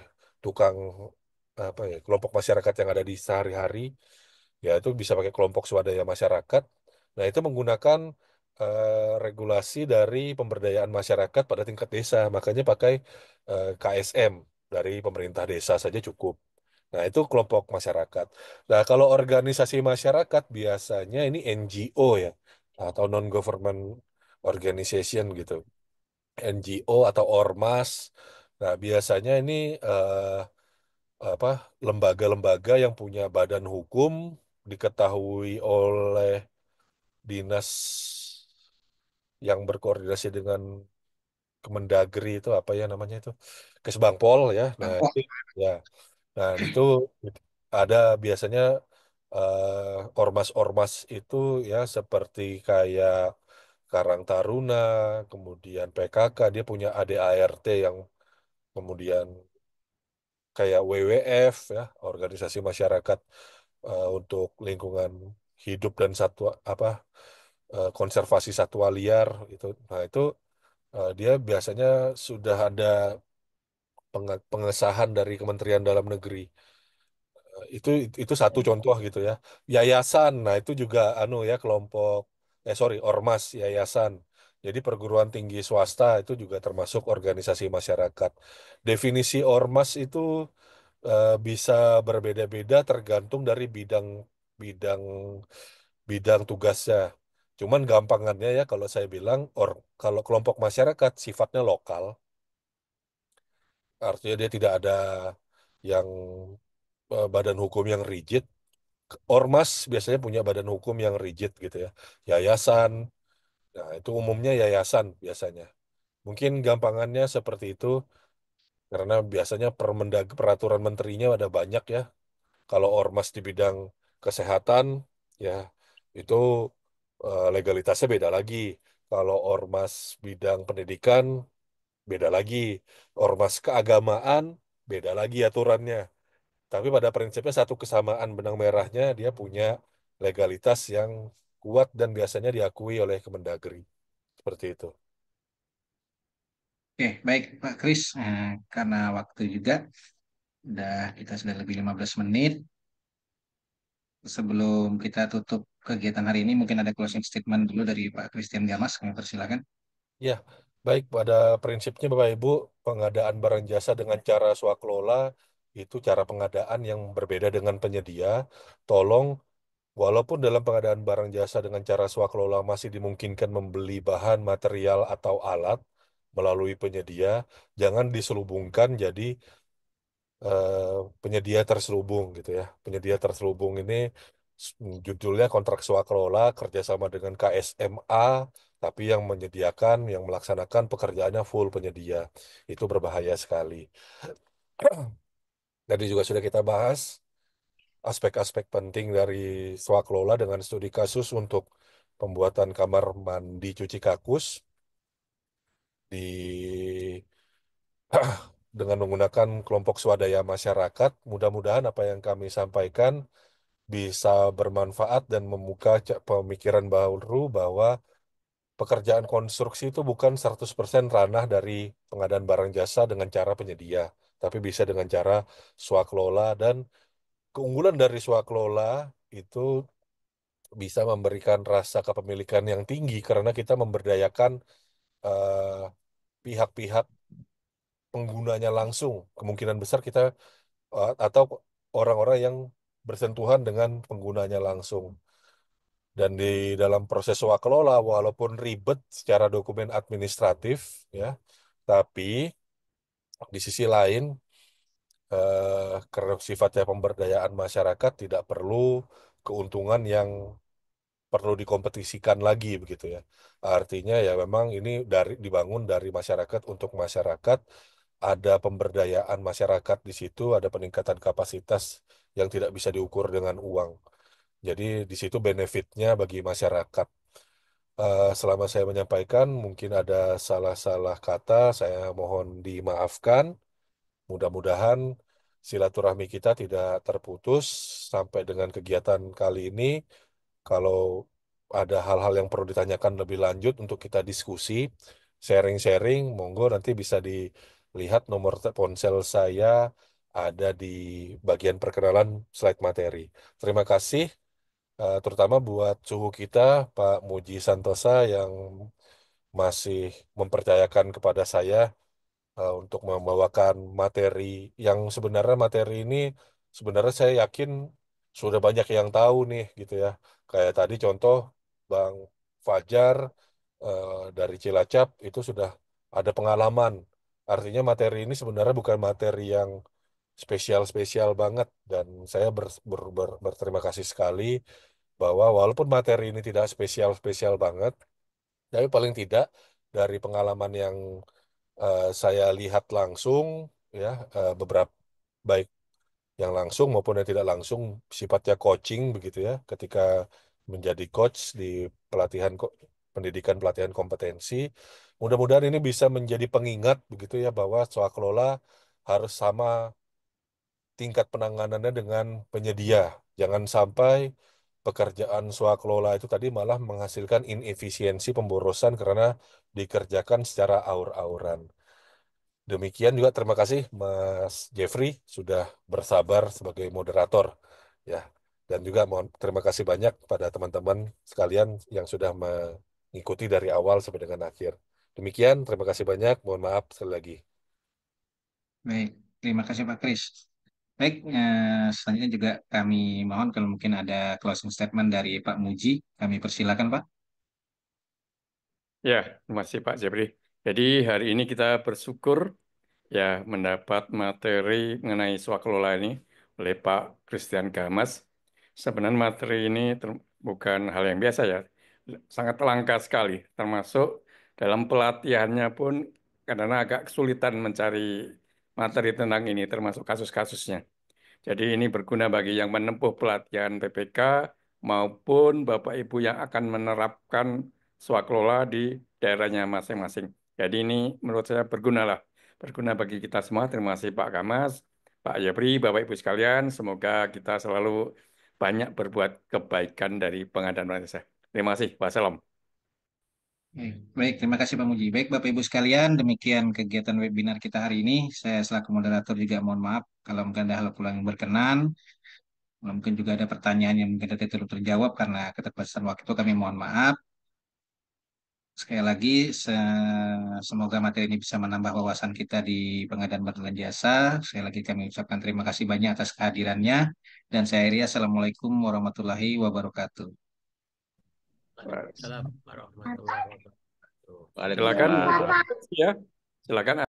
B: tukang kelompok masyarakat yang ada di sehari-hari, ya itu bisa pakai kelompok swadaya masyarakat. Nah itu menggunakan regulasi dari pemberdayaan masyarakat pada tingkat desa, makanya pakai KSM dari pemerintah desa saja cukup. Nah, itu kelompok masyarakat. Nah, kalau organisasi masyarakat biasanya ini NGO ya, atau non-government organization gitu. NGO atau ormas. Nah, biasanya ini apa lembaga-lembaga yang punya badan hukum diketahui oleh dinas yang berkoordinasi dengan Kemendagri itu apa ya namanya itu? Kesbangpol ya. Nah,
A: Oh,
B: itu ya. Nah, itu ada biasanya ormas-ormas itu ya seperti kayak Karang Taruna, kemudian PKK, dia punya ADART yang kemudian kayak WWF ya, organisasi masyarakat untuk lingkungan hidup dan satwa konservasi satwa liar itu. Nah, itu dia biasanya sudah ada pengesahan dari Kementerian Dalam Negeri. Itu satu contoh gitu ya. Yayasan, nah itu juga anu ya kelompok sorry ormas yayasan. Jadi perguruan tinggi swasta itu juga termasuk organisasi masyarakat. Definisi ormas itu bisa berbeda-beda tergantung dari bidang bidang bidang tugasnya. Cuman gampangannya ya kalau saya bilang kalau kelompok masyarakat sifatnya lokal, artinya dia tidak ada yang badan hukum yang rigid. Ormas biasanya punya badan hukum yang rigid gitu ya. Yayasan, nah itu umumnya yayasan biasanya. Mungkin gampangannya seperti itu karena biasanya peraturan menterinya ada banyak ya. Kalau ormas di bidang kesehatan, ya itu legalitasnya beda lagi. Kalau ormas bidang pendidikan, beda lagi. Ormas keagamaan, beda lagi aturannya. Tapi pada prinsipnya satu kesamaan benang merahnya, dia punya legalitas yang kuat dan biasanya diakui oleh Kemendagri. Seperti itu.
A: Oke, baik Pak Kris. Karena waktu juga, kita sudah lebih 15 menit. Sebelum kita tutup kegiatan hari ini, mungkin ada closing statement dulu dari Pak Christian Gamas. Kami persilakan.
B: Ya, baik pada prinsipnya Bapak Ibu, pengadaan barang jasa dengan cara swakelola itu cara pengadaan yang berbeda dengan penyedia. Tolong, walaupun dalam pengadaan barang jasa dengan cara swakelola masih dimungkinkan membeli bahan, material, atau alat melalui penyedia, jangan diselubungkan jadi eh, penyedia terselubung gitu ya. Penyedia terselubung ini judulnya kontrak swakelola kerjasama dengan KSMA, tapi yang menyediakan, yang melaksanakan pekerjaannya full penyedia. Itu berbahaya sekali. Tadi juga sudah kita bahas aspek-aspek penting dari swakelola dengan studi kasus untuk pembuatan kamar mandi cuci kakus di dengan menggunakan kelompok swadaya masyarakat. Mudah-mudahan apa yang kami sampaikan bisa bermanfaat dan membuka pemikiran baru bahwa pekerjaan konstruksi itu bukan 100% ranah dari pengadaan barang jasa dengan cara penyedia, tapi bisa dengan cara swakelola dan keunggulan dari swakelola itu bisa memberikan rasa kepemilikan yang tinggi karena kita memberdayakan eh, pihak-pihak penggunanya langsung. Kemungkinan besar kita atau orang-orang yang bersentuhan dengan penggunanya langsung. Dan di dalam proses swakelola, walaupun ribet secara dokumen administratif, ya, tapi di sisi lain, karena sifatnya pemberdayaan masyarakat, tidak perlu keuntungan yang perlu dikompetisikan lagi begitu ya. Artinya ya memang ini dibangun dari masyarakat untuk masyarakat, ada pemberdayaan masyarakat di situ, ada peningkatan kapasitas yang tidak bisa diukur dengan uang. Jadi di situ benefitnya bagi masyarakat. Selama saya menyampaikan, mungkin ada salah-salah kata, saya mohon dimaafkan. Mudah-mudahan silaturahmi kita tidak terputus sampai dengan kegiatan kali ini. Kalau ada hal-hal yang perlu ditanyakan lebih lanjut untuk kita diskusi, sharing-sharing, monggo nanti bisa dilihat nomor ponsel saya ada di bagian perkenalan slide materi. Terima kasih. Terutama buat suhu kita, Pak Muji Santosa yang masih mempercayakan kepada saya untuk membawakan materi yang sebenarnya materi ini sebenarnya saya yakin sudah banyak yang tahu nih gitu ya. Kayak tadi contoh Bang Fajar dari Cilacap itu sudah ada pengalaman. Artinya materi ini sebenarnya bukan materi yang spesial-spesial banget dan saya berterima kasih sekali bahwa walaupun materi ini tidak spesial-spesial banget, tapi paling tidak dari pengalaman yang saya lihat langsung, ya beberapa baik yang langsung maupun yang tidak langsung sifatnya coaching begitu ya, ketika menjadi coach di pelatihan pendidikan pelatihan kompetensi. Mudah-mudahan ini bisa menjadi pengingat begitu ya bahwa swakelola harus sama tingkat penanganannya dengan penyedia. Jangan sampai pekerjaan swakelola itu tadi malah menghasilkan inefisiensi pemborosan karena dikerjakan secara aur-auran. Demikian juga terima kasih Mas Jeffrey sudah bersabar sebagai moderator ya. Dan juga mohon terima kasih banyak pada teman-teman sekalian yang sudah ngikuti dari awal sampai dengan akhir. Demikian, terima kasih banyak. Mohon maaf sekali lagi.
A: Baik, terima kasih Pak Kris. Baik, selanjutnya juga kami mohon kalau mungkin ada closing statement dari Pak Muji, kami persilakan Pak.
F: Ya, terima kasih Pak Jepri. Jadi hari ini kita bersyukur ya mendapat materi mengenai swakelola ini oleh Pak Christian Gamas. Sebenarnya materi ini bukan hal yang biasa ya, sangat langka sekali. Termasuk dalam pelatihannya pun kadang agak kesulitan mencari materi tentang ini, termasuk kasus-kasusnya. Jadi ini berguna bagi yang menempuh pelatihan PPK maupun Bapak Ibu yang akan menerapkan swakelola di daerahnya masing-masing. Jadi ini menurut saya berguna lah. Berguna bagi kita semua. Terima kasih Pak Kamas, Pak Yabri, Bapak Ibu sekalian. Semoga kita selalu banyak berbuat kebaikan dari pengadaan desa. Terima kasih. Wassalam.
A: Baik, terima kasih Pak Muji. Baik, Bapak Ibu sekalian, demikian kegiatan webinar kita hari ini. Saya selaku moderator juga mohon maaf kalau mungkin ada hal kurang yang berkenan. Kalau mungkin juga ada pertanyaan yang mungkin tidak terjawab karena keterbatasan waktu, kami mohon maaf. Sekali lagi, semoga materi ini bisa menambah wawasan kita di pengadaan barang dan jasa. Sekali lagi kami ucapkan terima kasih banyak atas kehadirannya. Dan saya akhiri, Assalamualaikum warahmatullahi wabarakatuh.
F: Waalaikumsalam
D: warahmatullahi wabarakatuh.
F: Silakan, ya. Silakan.